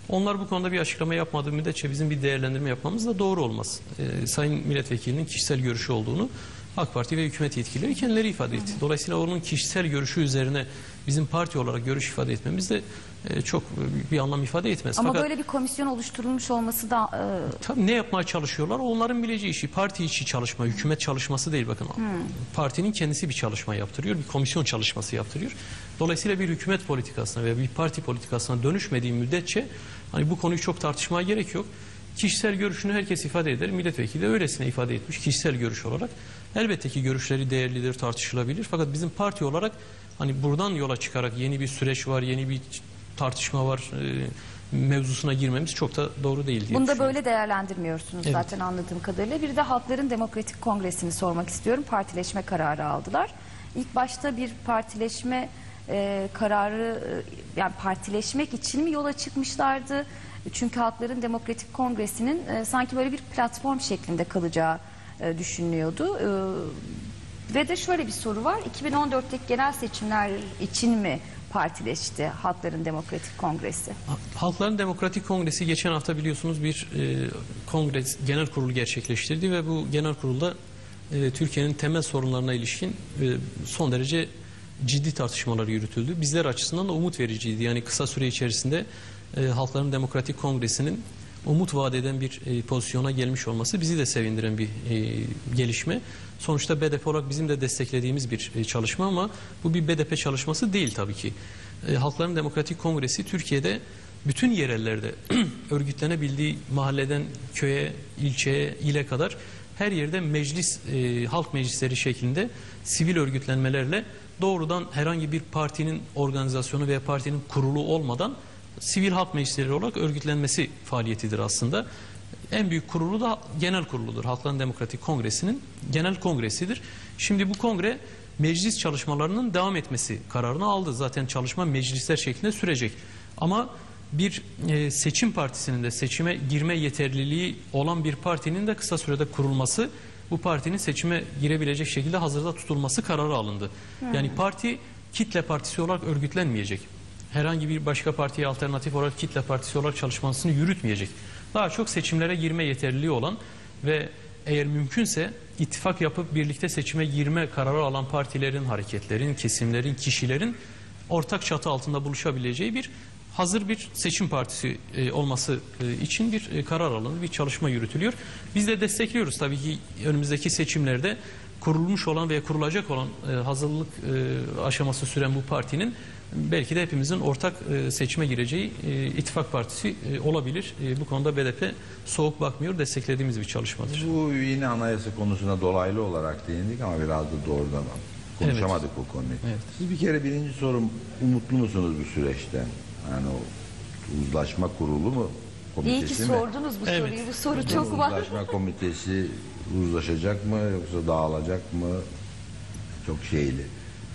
Onlar bu konuda bir açıklama yapmadığı müddetçe bizim bir değerlendirme yapmamız da doğru olmaz. Sayın milletvekilinin kişisel görüşü olduğunu AK Parti ve hükümet yetkilileri kendileri ifade etti. Dolayısıyla onun kişisel görüşü üzerine bizim parti olarak görüş ifade etmemiz de çok bir anlam ifade etmez. Ama Fakat böyle bir komisyon oluşturulmuş olması da tabii ne yapmaya çalışıyorlar? Onların bileceği işi. Parti içi çalışma, hükümet çalışması değil bakın. Partinin kendisi bir çalışma yaptırıyor, bir komisyon çalışması yaptırıyor. Dolayısıyla bir hükümet politikasına veya bir parti politikasına dönüşmediği müddetçe hani bu konuyu çok tartışmaya gerek yok. Kişisel görüşünü herkes ifade eder. Milletvekili de öylesine ifade etmiş kişisel görüş olarak. Elbette ki görüşleri değerlidir, tartışılabilir. Fakat bizim parti olarak hani buradan yola çıkarak yeni bir süreç var, yeni bir tartışma var mevzusuna girmemiz çok da doğru değil diye Bunu da düşünüyorum. böyle değerlendirmiyorsunuz Evet. zaten anladığım kadarıyla. Bir de Halkların Demokratik Kongresi'ni sormak istiyorum. Partileşme kararı aldılar. İlk başta bir partileşme kararı yani partileşmek için mi yola çıkmışlardı? Çünkü Halkların Demokratik Kongresi'nin sanki böyle bir platform şeklinde kalacağı düşünülüyordu. Ve de şöyle bir soru var. 2014'teki genel seçimler için mi partileşti Halkların Demokratik Kongresi? Halkların Demokratik Kongresi geçen hafta biliyorsunuz bir kongres, genel kurul gerçekleştirdi ve bu genel kurulda Türkiye'nin temel sorunlarına ilişkin son derece ciddi tartışmalar yürütüldü. Bizler açısından da umut vericiydi. Yani kısa süre içerisinde Halkların Demokratik Kongresi'nin umut vaat eden bir pozisyona gelmiş olması bizi de sevindiren bir gelişme. Sonuçta BDP olarak bizim de desteklediğimiz bir çalışma ama bu bir BDP çalışması değil tabii ki. Halkların Demokratik Kongresi Türkiye'de bütün yerellerde örgütlenebildiği mahalleden köye, ilçeye, ile kadar her yerde meclis, halk meclisleri şeklinde sivil örgütlenmelerle doğrudan herhangi bir partinin organizasyonu veya partinin kurulu olmadan sivil halk meclisleri olarak örgütlenmesi faaliyetidir aslında. En büyük kurulu da genel kuruludur. Halkların Demokratik Kongresi'nin genel kongresidir. Şimdi bu kongre meclis çalışmalarının devam etmesi kararını aldı. Zaten çalışma meclisler şeklinde sürecek. Ama bir seçim partisinin de seçime girme yeterliliği olan bir partinin de kısa sürede kurulması, bu partinin seçime girebilecek şekilde hazırda tutulması kararı alındı. Yani parti kitle partisi olarak örgütlenmeyecek. Herhangi bir başka partiye alternatif olarak kitle partisi olarak çalışmasını yürütmeyecek. Daha çok seçimlere girme yeterliliği olan ve eğer mümkünse ittifak yapıp birlikte seçime girme kararı alan partilerin, hareketlerin, kesimlerin, kişilerin ortak çatı altında buluşabileceği bir hazır bir seçim partisi olması için bir karar alındı, bir çalışma yürütülüyor. Biz de destekliyoruz tabii ki önümüzdeki seçimlerde kurulmuş olan veya kurulacak olan hazırlık aşaması süren bu partinin belki de hepimizin ortak seçime gireceği ittifak partisi olabilir. Bu konuda BDP soğuk bakmıyor, desteklediğimiz bir çalışmadır. Bu yine anayasa konusuna dolaylı olarak değindik ama biraz da doğrudan konuşamadık bu konuyu. Evet. Siz bir kere birinci sorum, umutlu musunuz bu süreçten? Yani o uzlaşma kurulu mu? İyi ki Komitesi mi? sordunuz bu Evet. soruyu. Bu soru çok var. Uzlaşma komitesi uzlaşacak mı yoksa dağılacak mı? Çok şeyli.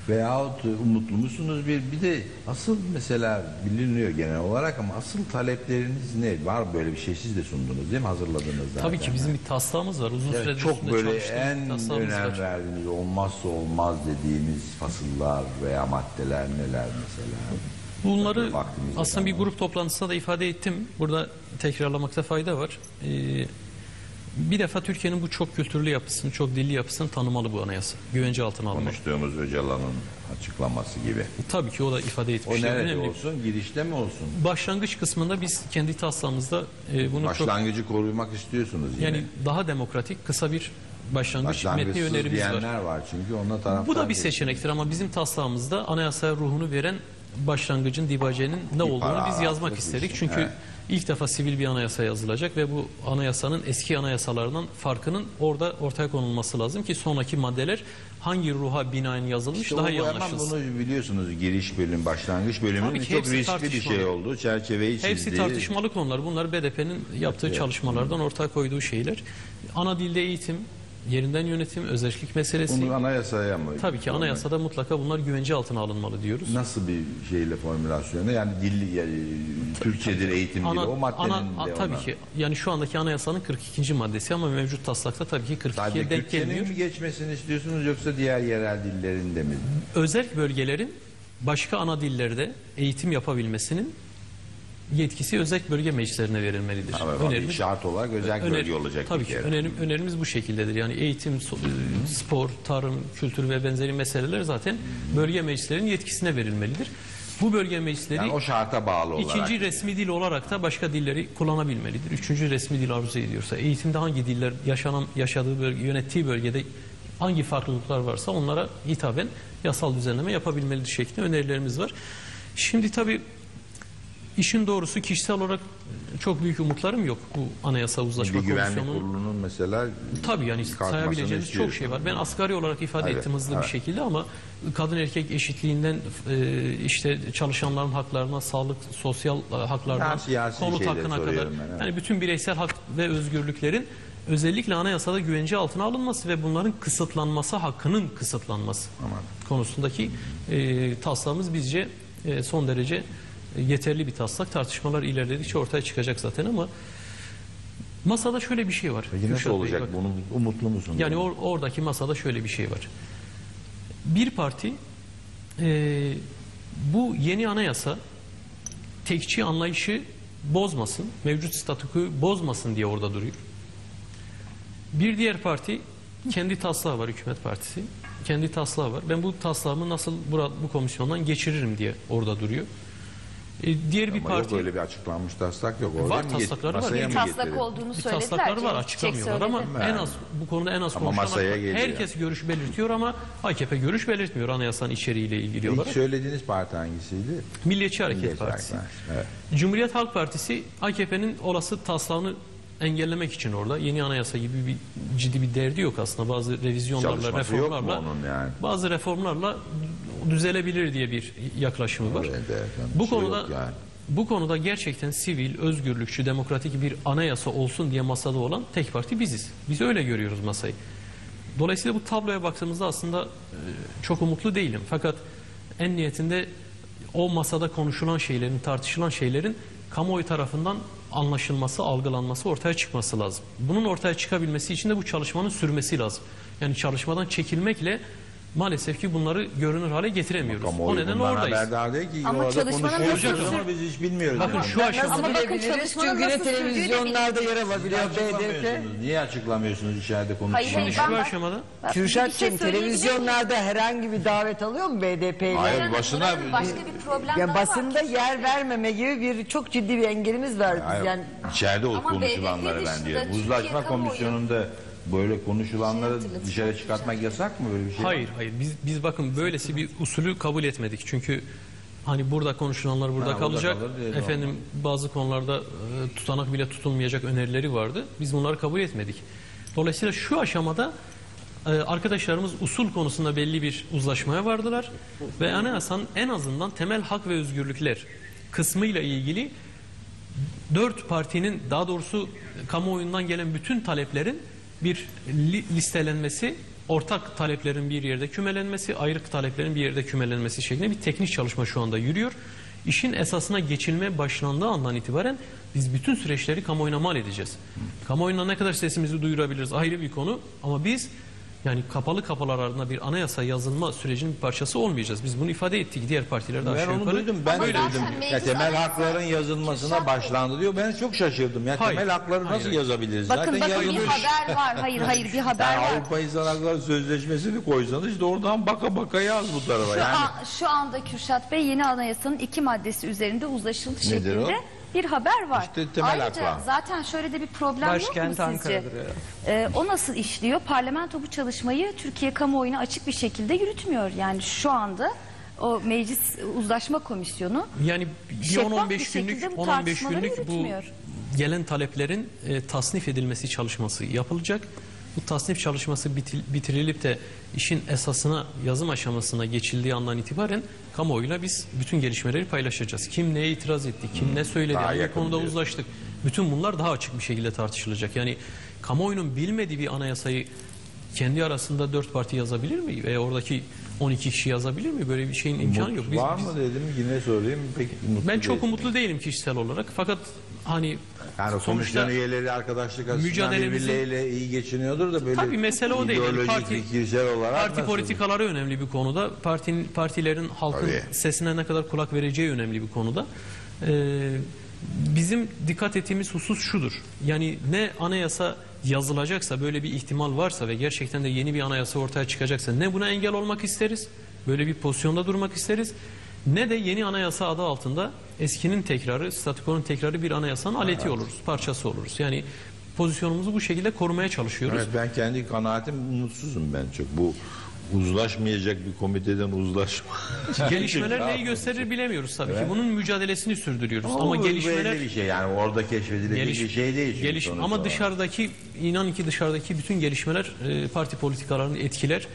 Veyahut umutlu musunuz? Bir de asıl mesela biliniyor genel olarak ama asıl talepleriniz ne? Var böyle bir şey siz de sundunuz değil mi? Hazırladınız zaten. Tabii ki bizim bir taslağımız var. Uzun Evet, süredir çok üstünde böyle çalıştığımız en taslağımız önem var. verdiğiniz olmazsa olmaz dediğiniz fasıllar veya maddeler neler mesela? Bunları Vaktimiz aslında bir yok ama. grup toplantısında da ifade ettim. Burada tekrarlamakta fayda var. Bir defa Türkiye'nin bu çok kültürlü yapısını, çok dilli yapısını tanımalı bu anayasa. Güvence altına almalı. Konuştuğumuz Öcalan'ın açıklaması gibi. Tabii ki o da ifade O etmiş. nerede Önemli. olsun? Girişte mi olsun? Başlangıç kısmında biz kendi taslağımızda bunu çok Başlangıcı korumak istiyorsunuz yine. yani daha demokratik kısa bir başlangıç metni Başlangıçsız önerimiz var. diyenler var çünkü ona taraftar Bu da bir değil. seçenektir ama bizim taslağımızda anayasaya ruhunu veren başlangıcın dibacenin ne olduğunu biz paragraflık yazmak bir istedik. şey. Çünkü Evet. ilk defa sivil bir anayasa yazılacak ve bu anayasanın eski anayasalardan farkının orada ortaya konulması lazım ki sonraki maddeler hangi ruha binaen yazılmış İşte daha o iyi hemen anlaşılsın. bunu biliyorsunuz giriş bölüm, başlangıç bölümünün Tabii ki çok hepsi riskli bir tartışmalı. şey oldu. Çerçeveyi çizdi. Hepsi tartışmalı konular. Bunlar BDP'nin yaptığı çalışmalardan ortaya koyduğu şeyler. Ana dilde eğitim, yerinden yönetim, özellik meselesi. Bunu anayasaya mı? Tabii ki anayasada mutlaka bunlar güvence altına alınmalı diyoruz. Nasıl bir şeyle formülasyonu? Yani dilli, yani Türkçedir, eğitim dili. O maddenin de tabii ona. ki. Yani şu andaki anayasanın 42. maddesi ama mevcut taslakta tabii ki 42'ye Sadece denk Kürtçenin gelmiyor. mi geçmesini istiyorsunuz yoksa diğer yerel dillerinde mi? Özel bölgelerin başka ana dillerde eğitim yapabilmesinin yetkisi özel bölge meclislerine verilmelidir. Ama bir şart olarak özel bölge olacak tabii bir ki kere. önerimiz bu şekildedir. Yani eğitim, spor, tarım, kültür ve benzeri meseleler zaten bölge meclislerinin yetkisine verilmelidir. Bu bölge meclisleri Yani o şarta bağlı olarak. İkinci resmi dil olarak da başka dilleri kullanabilmelidir. Üçüncü resmi dil arzu ediyorsa, eğitimde hangi diller yaşadığı bölge, yönettiği bölgede hangi farklılıklar varsa onlara hitaben yasal düzenleme yapabilmelidir şeklinde önerilerimiz var. Şimdi tabii işin doğrusu kişisel olarak çok büyük umutlarım yok bu Anayasa Uzlaşma Milli Güvenlik Komisyonu'nun. Kurulu'nun mesela Tabii yani kalkmasını sayabileceğimiz çok istiyoruz. şey var. Ben asgari olarak ifade Evet, ettim hızlı evet. bir şekilde ama kadın erkek eşitliğinden işte çalışanların haklarına, sağlık, sosyal haklarına, Ya, siyasi konut şeyleri hakkına kadar soruyorum ben, evet. yani bütün bireysel hak ve özgürlüklerin özellikle anayasada güvence altına alınması ve bunların kısıtlanması, hakkının kısıtlanması konusundaki taslağımız bizce son derece yeterli bir taslak. Tartışmalar ilerledikçe ortaya çıkacak zaten ama masada şöyle bir şey var. Peki nasıl Kürşat Bey, olacak bak. bunu? Umutlu musun? Yani oradaki masada şöyle bir şey var. Bir parti bu yeni anayasa tekçi anlayışı bozmasın, mevcut statükoyu bozmasın diye orada duruyor. Bir diğer parti kendi taslağı var, hükümet partisi. Kendi taslağı var. Ben bu taslağımı nasıl bu komisyondan geçiririm diye orada duruyor. Diğer bir Ama parti yok öyle bir açıklanmış taslak yok. Orada Var, mı taslakları var. masaya Bir mı taslak getirelim? olduğunu bir söylediler. taslakları var, Cenk açıklamıyorlar söyledi. ama en az bu konuda en az Ama konuşan masaya geliyor. herkes görüş belirtiyor ama AKP görüş belirtmiyor anayasanın içeriğiyle ilgili İlk olarak. söylediğiniz parti hangisiydi? Milliyetçi Hareket Milliyetçi Partisi. Hareket Partisi, evet. Cumhuriyet Halk Partisi AKP'nin olası taslağını engellemek için orada yeni anayasa gibi bir ciddi bir derdi yok aslında. Bazı revizyonlarla, Çalışması yok mu reformlarla onun yani? bazı reformlarla düzelebilir diye bir yaklaşımı var. Evet, evet. Bu Bir şey konuda yok yani. bu konuda gerçekten sivil, özgürlükçü, demokratik bir anayasa olsun diye masada olan tek parti biziz. Biz öyle görüyoruz masayı. Dolayısıyla bu tabloya baktığımızda aslında çok umutlu değilim. Fakat en niyetinde o masada konuşulan şeylerin, tartışılan şeylerin kamuoyu tarafından anlaşılması, algılanması, ortaya çıkması lazım. Bunun ortaya çıkabilmesi için de bu çalışmanın sürmesi lazım. Yani çalışmadan çekilmekle maalesef ki bunları görünür hale getiremiyoruz. Kamuoyu O nedenle bundan oradayız. haberdar değil ki. Ama orada çalışmanın konuşuyoruz nasıl ama biz hiç bilmiyoruz. Bakın yani. şu aşamada Ama bakın Bilebiliriz çalışmanın çünkü ne nasıl sürdüğü de televizyonlarda yer Niye alabiliyor BDP. açıklamıyorsunuz? Niye açıklamıyorsunuz içeride Hayır, Şimdi konuşuyorsunuz? şu ben- aşamada Bir şey Kürşat'cığım söyleyebilir miyim? televizyonlarda herhangi bir davet alıyor mu BDP ile? Hayır, Buranın basına- başka bir problem Ya daha basında var. yer vermeme gibi bir çok ciddi bir engelimiz var. Biz Hayır, yani içeride o Ama konuşulanları BDP ben diyorum. dışında Uzlaşma Türkiye kamuoyu- komisyonunda böyle konuşulanları hatırlatacağım. dışarı çıkartmak yasak mı, böyle bir şey? hayır biz bakın böylesi bir usulü kabul etmedik. Çünkü hani burada konuşulanlar burada burada kalacak. kalır diye Efendim bazı konularda tutanak bile tutulmayacak önerileri vardı. Biz bunları kabul etmedik. Dolayısıyla şu aşamada arkadaşlarımız usul konusunda belli bir uzlaşmaya vardılar ve anayasanın en azından temel hak ve özgürlükler kısmıyla ilgili 4 partinin, daha doğrusu kamuoyundan gelen bütün taleplerin bir listelenmesi, ortak taleplerin bir yerde kümelenmesi, ayrık taleplerin bir yerde kümelenmesi şeklinde bir teknik çalışma şu anda yürüyor. İşin esasına geçilme başlandığı andan itibaren biz bütün süreçleri kamuoyuna mal edeceğiz. Kamuoyuna ne kadar sesimizi duyurabiliriz ayrı bir konu ama biz yani kapalı kapılar ardında bir anayasa yazılma sürecinin bir parçası olmayacağız. Biz bunu ifade ettik diğer partiler de Ben aşağı onu yukarı. duydum. Ben de Ama duydum. zaten Ya mevcut temel anayasa- hakların yazılmasına Kürşat Bey. başlandı diyor. Ben çok şaşırdım. Ya Hayır, temel hakları nasıl hayır. yazabiliriz? Bakın Zaten bakın bir yazılmış. haber var. Hayır bir haber Yani var. Avrupa İnsan Hakları Sözleşmesi'ni koysanız işte oradan baka baka yaz bu tarafa. Yani Şu anda Kürşat Bey yeni anayasanın 2 maddesi üzerinde uzlaşıldı Nedir şeklinde o? bir haber var. İşte temel Ayrıca haklar. zaten şöyle de bir problem Başkent yok mu sizce? Ankara'dır O nasıl işliyor? Parlamento bu çalışmayı Türkiye kamuoyuna açık bir şekilde yürütmüyor. Yani şu anda o Meclis Uzlaşma Komisyonu Yani bir şeffaf bir 10-15 şekilde günlük bu 10-15 tartışmaları günlük bu yürütmüyor. gelen taleplerin tasnif edilmesi çalışması yapılacak. Bu tasnif çalışması bitirilip de işin esasına, yazım aşamasına geçildiği andan itibaren kamuoyuyla biz bütün gelişmeleri paylaşacağız. Kim neye itiraz etti, kim ne söyledi, Daha hangi yakın konuda diyorsun. uzlaştık. Bütün bunlar daha açık bir şekilde tartışılacak. Yani kamuoyunun bilmediği bir anayasayı kendi arasında 4 parti yazabilir mi? Veya oradaki 12 kişi yazabilir mi? Böyle bir şeyin imkanı yok. var mı dedim, yine sorayım. Pek mutlu Ben çok değilim. umutlu değilim kişisel olarak. Fakat hani Yani o sonuçta komisyon üyeleri arkadaşlık açısından mücadelemizin- birbirleriyle iyi geçiniyordur da böyle Tabii mesele o değil. Yani ideolojik, fikirsel olarak parti nasıl? politikaları önemli bir konuda. Partilerin halkın Tabii. sesine ne kadar kulak vereceği önemli bir konuda. Bizim dikkat ettiğimiz husus şudur. Yani ne anayasa yazılacaksa, böyle bir ihtimal varsa ve gerçekten de yeni bir anayasa ortaya çıkacaksa ne buna engel olmak isteriz, böyle bir pozisyonda durmak isteriz, ne de yeni anayasa adı altında eskinin tekrarı, statükonun tekrarı bir anayasanın aleti oluruz, parçası oluruz. Yani pozisyonumuzu bu şekilde korumaya çalışıyoruz. Evet, ben kendi kanaatim, umutsuzum ben çok. Bu uzlaşmayacak bir komiteden uzlaşma. Gelişmeler neyi gösterir bilemiyoruz tabii ki. Bunun mücadelesini sürdürüyoruz. Ama Ama gelişmeler bir şey yani orada keşfedilecek bir şey değil. çünkü sonuç ama olarak. dışarıdaki inanın ki dışarıdaki bütün gelişmeler parti politikalarını etkiler.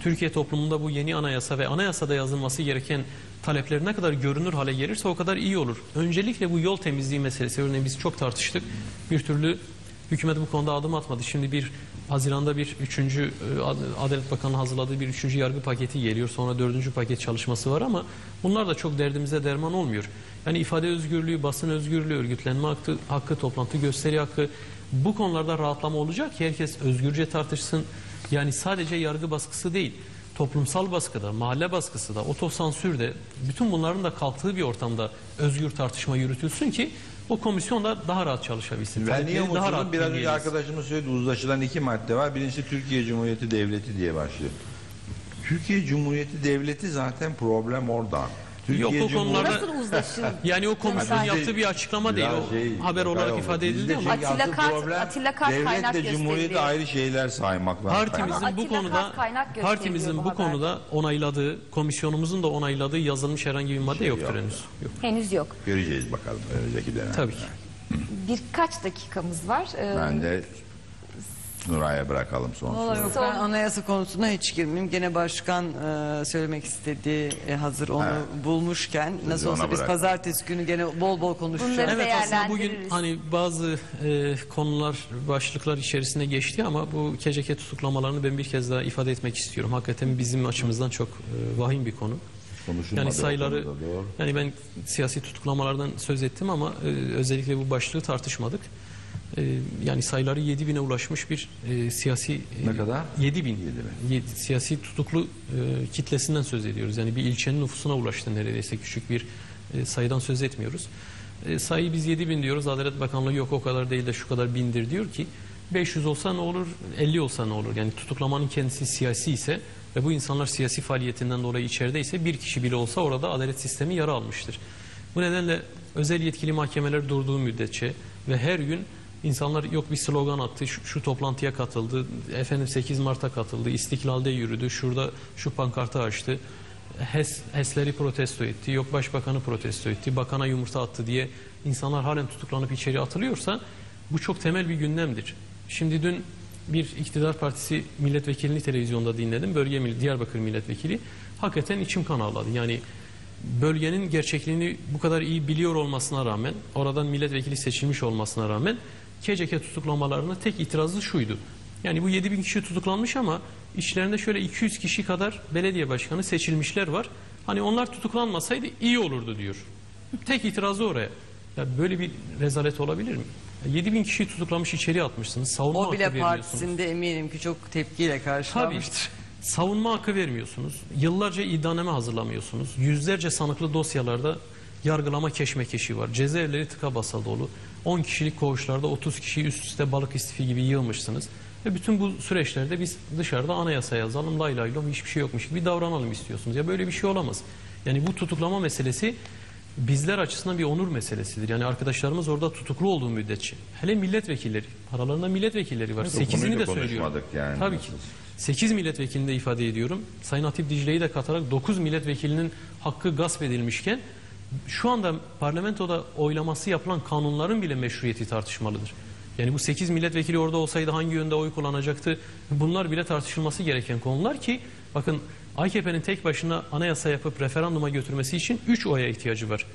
Türkiye toplumunda bu yeni anayasa ve anayasada yazılması gereken talepler ne kadar görünür hale gelirse o kadar iyi olur. Öncelikle bu yol temizliği meselesi örneğin biz çok tartıştık. Bir türlü hükümet bu konuda adım atmadı. Şimdi Haziran'da bir 3. Adalet Bakanı hazırladığı bir 3. yargı paketi geliyor. Sonra 4. paket çalışması var ama bunlar da çok derdimize derman olmuyor. Yani ifade özgürlüğü, basın özgürlüğü, örgütlenme hakkı, toplantı gösteri hakkı, bu konularda rahatlama olacak ki herkes özgürce tartışsın. Yani sadece yargı baskısı değil, toplumsal baskıda, mahalle baskısı da, otosansür de, bütün bunların da kalktığı bir ortamda özgür tartışma yürütülsün ki o komisyon da daha rahat çalışabilsin. Ben niye Talepleri daha rahat umutsuzum? Biraz önce dinleyebilsin. arkadaşımız söyledi, uzlaşılan 2 madde var. Birincisi Türkiye Cumhuriyeti Devleti diye başlıyor. Türkiye Cumhuriyeti Devleti zaten problem oradan. Yok, o konularda- Nasıl uzlaşın? Yani o komisyon Mesela- yaptığı bir açıklama değil. O haber olarak ifade edildi ama Atilla Kart kaynak devletle Cumhuriyeti gösteriliyor. ayrı şeyler saymakla. partimizin Ama bu Atilla konuda Kart kaynak gösteriliyor partimizin bu bu haberde. konuda onayladığı, komisyonumuzun da onayladığı yazılmış herhangi bir madde yoktur yok. henüz. Yok. Henüz yok. Göreceğiz bakalım önümüzdeki dönemde. Tabii ki. Birkaç dakikamız var. Ben de Nuray'a bırakalım son Vallahi soruyu. yok, ben anayasa konusuna hiç girmeyeyim. Gene başkan söylemek istediği hazır onu bulmuşken nasıl ona olsa biz bırak. pazartesi günü gene bol bol konuşacağız. Bunları Evet, aslında bugün değerlendiririz. hani bazı konular, başlıklar içerisine geçti ama bu KCK tutuklamalarını ben bir kez daha ifade etmek istiyorum. Hakikaten bizim açımızdan çok vahim bir konu. Konuşulmadı Yani o sayıları, konuda, doğru. yani ben siyasi tutuklamalardan söz ettim ama özellikle bu başlığı tartışmadık. Yani sayıları 7.000'e ulaşmış bir siyasi... Ne kadar? 7.000. Siyasi tutuklu kitlesinden söz ediyoruz. Yani bir ilçenin nüfusuna ulaştı neredeyse, küçük bir sayıdan söz etmiyoruz. Sayıyı biz 7.000 diyoruz. Adalet Bakanlığı yok o kadar değil de şu kadar bindir diyor ki 500 olsa ne olur, 50 olsa ne olur? Yani tutuklamanın kendisi siyasi ise ve bu insanlar siyasi faaliyetinden dolayı içerideyse bir kişi bile olsa orada adalet sistemi yara almıştır. Bu nedenle özel yetkili mahkemeler durduğu müddetçe ve her gün insanlar yok bir slogan attı, şu toplantıya katıldı, efendim 8 Mart'a katıldı, İstiklal'de yürüdü, şurada şu pankartı açtı, HES'leri protesto etti, yok başbakanı protesto etti, bakana yumurta attı diye insanlar halen tutuklanıp içeri atılıyorsa bu çok temel bir gündemdir. Şimdi dün bir iktidar partisi milletvekilini televizyonda dinledim, Diyarbakır milletvekili, hakikaten içim kan ağladı. Yani bölgenin gerçekliğini bu kadar iyi biliyor olmasına rağmen, oradan milletvekili seçilmiş olmasına rağmen KCK tutuklamalarına tek itirazı şuydu. Yani bu 7.000 kişi tutuklanmış ama içlerinde şöyle 200 kişi kadar belediye başkanı seçilmişler var. Hani onlar tutuklanmasaydı iyi olurdu diyor. Tek itirazı oraya. Ya böyle bir rezalet olabilir mi? 7.000 kişiyi tutuklamış, içeri atmışsınız. Savunma O hakkı bile vermiyorsunuz. partisinde eminim ki çok tepkiyle Tabii. karşılanmıştır. Savunma hakkı vermiyorsunuz. Yıllarca iddianame hazırlamıyorsunuz. Yüzlerce sanıklı dosyalarda yargılama keşmekeşi var. Cezaevleri tıka basa dolu. 10 kişilik koğuşlarda 30 kişi üst üste balık istifi gibi yığılmışsınız. Ve bütün bu süreçlerde biz dışarıda anayasa yazalım, lay lay lom, hiçbir şey yokmuş gibi davranalım istiyorsunuz. Ya böyle bir şey olamaz. Yani bu tutuklama meselesi bizler açısından bir onur meselesidir. Yani arkadaşlarımız orada tutuklu olduğu müddetçe. Hele milletvekilleri, aralarında milletvekilleri var. Evet, o 8'ini konuyu de da söylüyorum. konuşmadık yani. Tabii ki. 8 milletvekilini de ifade ediyorum. Sayın Hatip Dicle'yi de katarak 9 milletvekilinin hakkı gasp edilmişken şu anda parlamentoda oylaması yapılan kanunların bile meşruiyeti tartışmalıdır. Yani bu 8 milletvekili orada olsaydı hangi yönde oy kullanacaktı? Bunlar bile tartışılması gereken konular ki bakın AKP'nin tek başına anayasa yapıp referanduma götürmesi için 3 oya ihtiyacı var.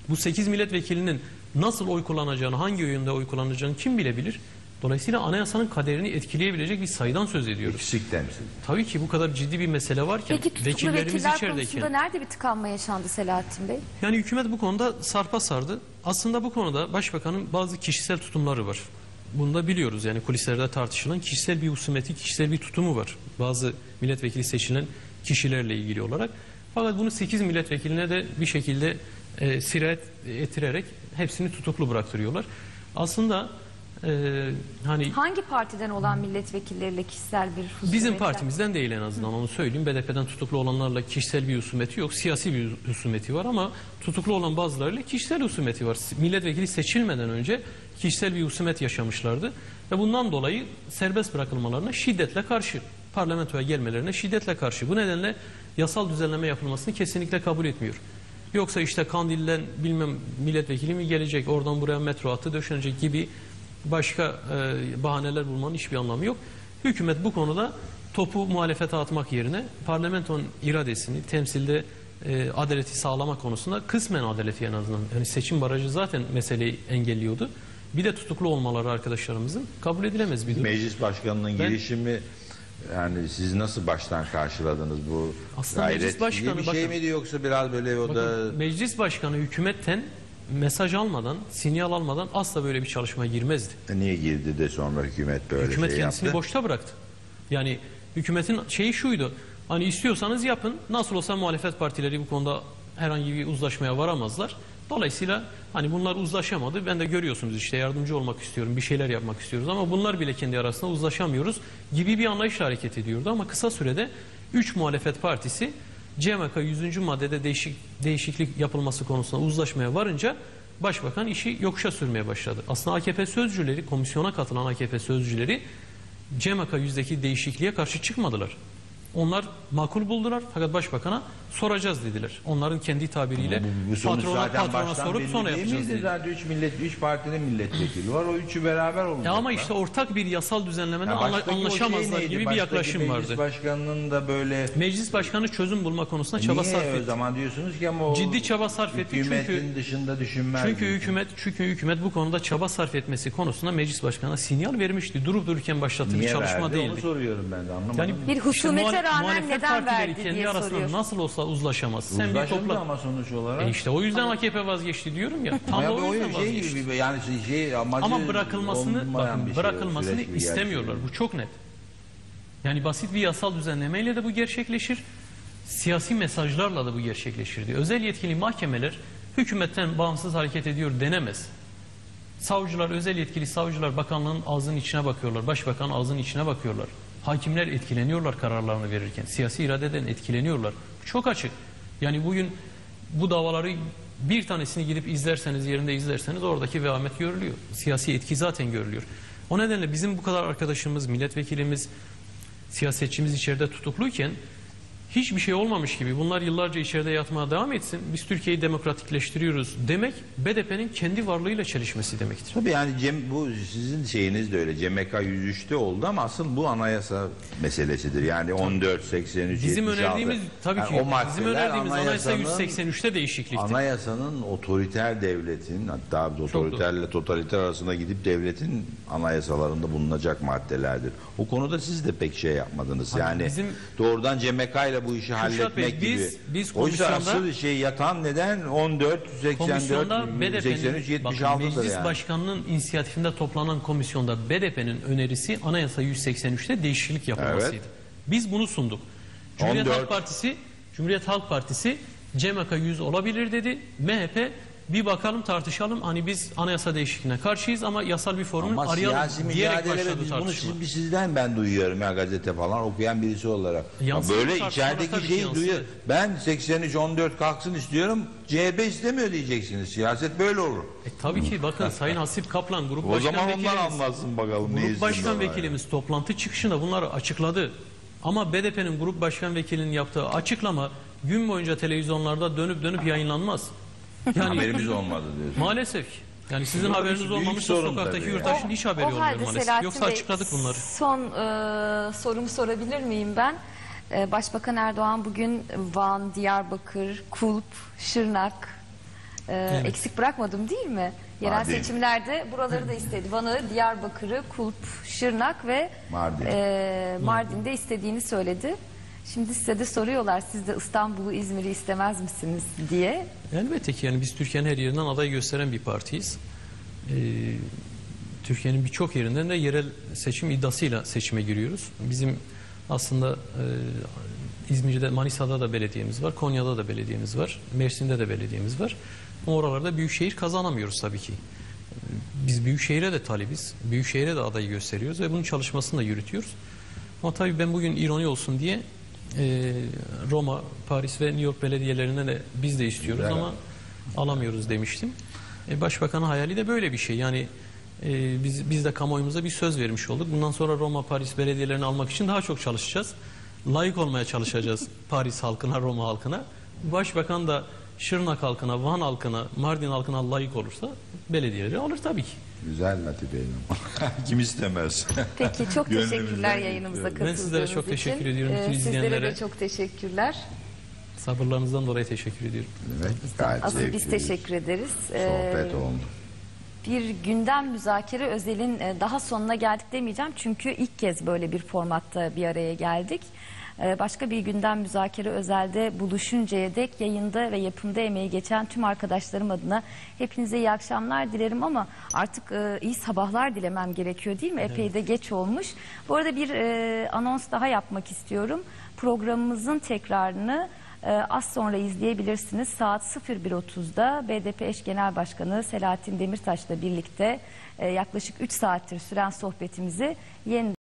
Bu 8 milletvekilinin nasıl oy kullanacağını, hangi yönde oy kullanacağını kim bilebilir? Dolayısıyla anayasanın kaderini etkileyebilecek bir sayıdan söz ediyoruz. Eksik temsil. Tabii ki bu kadar ciddi bir mesele varken, Peki tutuklu vekillerimiz vekiller içerideyken. konusunda nerede bir tıkanma yaşandı Selahattin Bey? Yani hükümet bu konuda sarpa sardı. Aslında bu konuda başbakanın bazı kişisel tutumları var. Bunu da biliyoruz, yani kulislerde tartışılan kişisel bir husumeti, kişisel bir tutumu var. Bazı milletvekili seçilen kişilerle ilgili olarak. Fakat bunu 8 milletvekiline de bir şekilde sirayet ettirerek hepsini tutuklu bıraktırıyorlar. Aslında hani Hangi partiden olan milletvekilleriyle kişisel bir husumet? bizim partimizden değil, en azından onu söyleyeyim. BDP'den tutuklu olanlarla kişisel bir husumeti yok. Siyasi bir husumeti var ama tutuklu olan bazılarıyla kişisel husumeti var. Milletvekili seçilmeden önce kişisel bir husumet yaşamışlardı. Ve bundan dolayı serbest bırakılmalarına şiddetle karşı. parlamentoya gelmelerine şiddetle karşı. Bu nedenle yasal düzenleme yapılmasını kesinlikle kabul etmiyor. Yoksa işte Kandil'den bilmem milletvekili mi gelecek, oradan buraya metro hattı döşenecek gibi başka bahaneler bulmanın hiçbir anlamı yok. Hükümet bu konuda topu muhalefete atmak yerine parlamentonun iradesini, temsilde adaleti sağlama konusunda kısmen adaleti en azından. Yani seçim barajı zaten meseleyi engelliyordu. Bir de tutuklu olmaları arkadaşlarımızın kabul edilemez bir durum. Meclis başkanının girişimi, yani siz nasıl baştan karşıladınız bu Aslında meclis gayret başkanı, bir şey bakın, miydi yoksa biraz böyle o da Meclis başkanı hükümetten mesaj almadan, sinyal almadan asla böyle bir çalışmaya girmezdi. niye girdi de sonra hükümet böyle Hükümet şey kendisini yaptı? boşta bıraktı. Yani hükümetin şeyi şuydu. Hani istiyorsanız yapın. Nasıl olsa muhalefet partileri bu konuda herhangi bir uzlaşmaya varamazlar. Dolayısıyla hani bunlar uzlaşamadı. Ben de görüyorsunuz işte yardımcı olmak istiyorum. Bir şeyler yapmak istiyoruz ama bunlar bile kendi arasında uzlaşamıyoruz gibi bir anlayışla hareket ediyordu. Ama kısa sürede 3 muhalefet partisi CMK 100. maddede değişiklik yapılması konusunda uzlaşmaya varınca Başbakan işi yokuşa sürmeye başladı. Aslında AKP sözcüleri, komisyona katılan AKP sözcüleri CMK 100'deki değişikliğe karşı çıkmadılar. Onlar makul buldular fakat Başbakan'a soracağız dediler. Onların kendi tabiriyle Bu sonuç zaten patrona baştan sorup belli sonra değil yapacağız miydi? dediler. Zaten 3 partinin milletvekili var. O üçü beraber olacaklar. Ama işte ortak bir yasal düzenlemede Ya baştaki o şey anlaşamazlar neydi? gibi bir Baştaki yaklaşım vardı. Meclis başkanının da böyle Meclis Başkanı çözüm bulma konusunda çaba sarf niye o etti. zaman diyorsunuz ki ama o Ciddi çaba sarf etti hükümetin dışında düşünmez. Çünkü hükümet bu konuda çaba sarf etmesi konusunda Meclis Başkanı'na sinyal vermişti. Durup dururken başlattığı bir niye çalışma verdi? değildi. Onu soruyorum ben de anlamadım. Yani Bir husumete rağmen muhalefet neden partileri verdi kendi diye arasında soruyor. nasıl olsa uzlaşamaz. Sen bir Uzlaşıldı topla. ama sonuç olarak. İşte o yüzden AKP vazgeçti diyorum ya. Tam Ya da bu o yüzden oyun şey vazgeçti. gibi yani amacı Ama bırakılmasını olmayan bir şey, bırakılmasını süreç bir istemiyorlar. Bu çok net. Yani basit bir yasal düzenlemeyle de bu gerçekleşir. Siyasi mesajlarla da bu gerçekleşir diyor. Özel yetkili mahkemeler hükümetten bağımsız hareket ediyor denemez. Savcılar, özel yetkili savcılar bakanlığın ağzının içine bakıyorlar. Başbakan ağzının içine bakıyorlar. Hakimler etkileniyorlar kararlarını verirken. Siyasi iradeden etkileniyorlar. Çok açık. Yani bugün bu davaları bir tanesini gidip izlerseniz, yerinde izlerseniz oradaki vehamet görülüyor. Siyasi etki zaten görülüyor. O nedenle bizim bu kadar arkadaşımız, milletvekilimiz, siyasetçimiz içeride tutukluyken hiçbir şey olmamış gibi bunlar yıllarca içeride yatmaya devam etsin. Biz Türkiye'yi demokratikleştiriyoruz demek BDP'nin kendi varlığıyla çelişmesi demektir. Tabii yani bu sizin şeyiniz de öyle. CMK 103'te oldu ama asıl bu anayasa meselesidir. Yani 14, 83, Bizim 76. önerdiğimiz tabii ki Yani o bizim maddeler önerdiğimiz anayasa anayasanın- 183'te değişiklikti. Anayasanın otoriter devletin, hatta otoriterle totaliter arasında gidip devletin anayasalarında bulunacak maddelerdir. O konuda siz de pek şey yapmadınız. Yani bizim- doğrudan CMK ile bu işi halletmek Bey, gibi. biz Oysa komisyonda- asıl şey yatan neden 14, 84, Komisyonda 83, BDP'nin 76'dır Meclis yani. Başkanı'nın inisiyatifinde toplanan komisyonda BDP'nin önerisi anayasa 183'te değişiklik yapılmasıydı. Evet. Biz bunu sunduk. Cumhuriyet 14. Halk Partisi CMK 100 olabilir dedi. MHP bir bakalım tartışalım. Hani biz anayasa değişikliğine karşıyız ama yasal bir formül Ama arayalım siyasi diyerek mücadele başladı biz bunu tartışma. sizden ben duyuyorum ya, gazete falan okuyan birisi olarak. Yansıdı Böyle tartışmalar, içerideki tabii ki şeyi yansıdı. duyuyor. Ben 83 14 kalksın istiyorum. CHP istemiyor diyeceksiniz. Siyaset böyle olur. Tabii ki bakın Sayın Hasip Kaplan grup O başkan zaman onlar vekilimiz. anlatsın bakalım ne Grup başkan istiyorlar yani. vekilimiz toplantı çıkışında bunları açıkladı. Ama BDP'nin grup başkan vekilinin yaptığı açıklama gün boyunca televizyonlarda dönüp dönüp yayınlanmaz. Haberimiz olmadı diyorsun. Maalesef. Yani sizin Bu haberiniz büyük olmamışsa sorun sokaktaki tabii yurttaşın hiç haberi O olmuyor halde maalesef. Selahattin Yoksa Bey, açıkladık bunları. son sorumu sorabilir miyim ben? Başbakan Erdoğan bugün Van, Diyarbakır, Kulp, Şırnak eksik bırakmadım değil mi? Yerel Mardin. seçimlerde buraları da istedi. Van'ı, Diyarbakır'ı, Kulp, Şırnak ve Mardin'de istediğini söyledi. Şimdi size de soruyorlar, siz de İstanbul'u, İzmir'i istemez misiniz diye. Elbette ki yani biz Türkiye'nin her yerinden aday gösteren bir partiyiz. Türkiye'nin birçok yerinden de yerel seçim iddiasıyla seçime giriyoruz. Bizim aslında İzmir'de, Manisa'da da belediyemiz var, Konya'da da belediyemiz var, Mersin'de de belediyemiz var. Ama oralarda büyükşehir kazanamıyoruz tabii ki. Biz büyükşehire de talibiz, büyükşehire de adayı gösteriyoruz ve bunun çalışmasını da yürütüyoruz. Ama tabii ben bugün ironi olsun diye Roma, Paris ve New York belediyelerine de biz de istiyoruz Güzel. ama alamıyoruz demiştim. Başbakanın hayali de böyle bir şey. Yani Biz de kamuoyumuza bir söz vermiş olduk. Bundan sonra Roma, Paris belediyelerini almak için daha çok çalışacağız. Layık olmaya çalışacağız Paris halkına, Roma halkına. Başbakan da Şırnak halkına, Van halkına, Mardin halkına layık olursa belediyeleri alır tabii ki. Güzel Latif Bey. Kim istemez? Peki çok teşekkürler Gönlümüzden yayınımıza bekliyorum. katıldığınız Ben sizlere çok için. teşekkür ediyorum. Bütün Sizlere izleyenlere de çok teşekkürler. sabırlarınızdan dolayı teşekkür ediyorum. Evet, gayet Asıl biz zevkli teşekkür ederiz. sohbet oldu. Bir gündem müzakere özelin daha sonuna geldik demeyeceğim. Çünkü ilk kez böyle bir formatta bir araya geldik. Başka bir gündem müzakere özelde buluşuncaya dek yayında ve yapımda emeği geçen tüm arkadaşlarım adına hepinize iyi akşamlar dilerim ama artık iyi sabahlar dilemem gerekiyor değil mi? Epey de geç olmuş. Bu arada bir anons daha yapmak istiyorum. Programımızın tekrarını az sonra izleyebilirsiniz. Saat 01.30'da BDP eş genel başkanı Selahattin Demirtaş'la birlikte yaklaşık 3 saattir süren sohbetimizi yeniden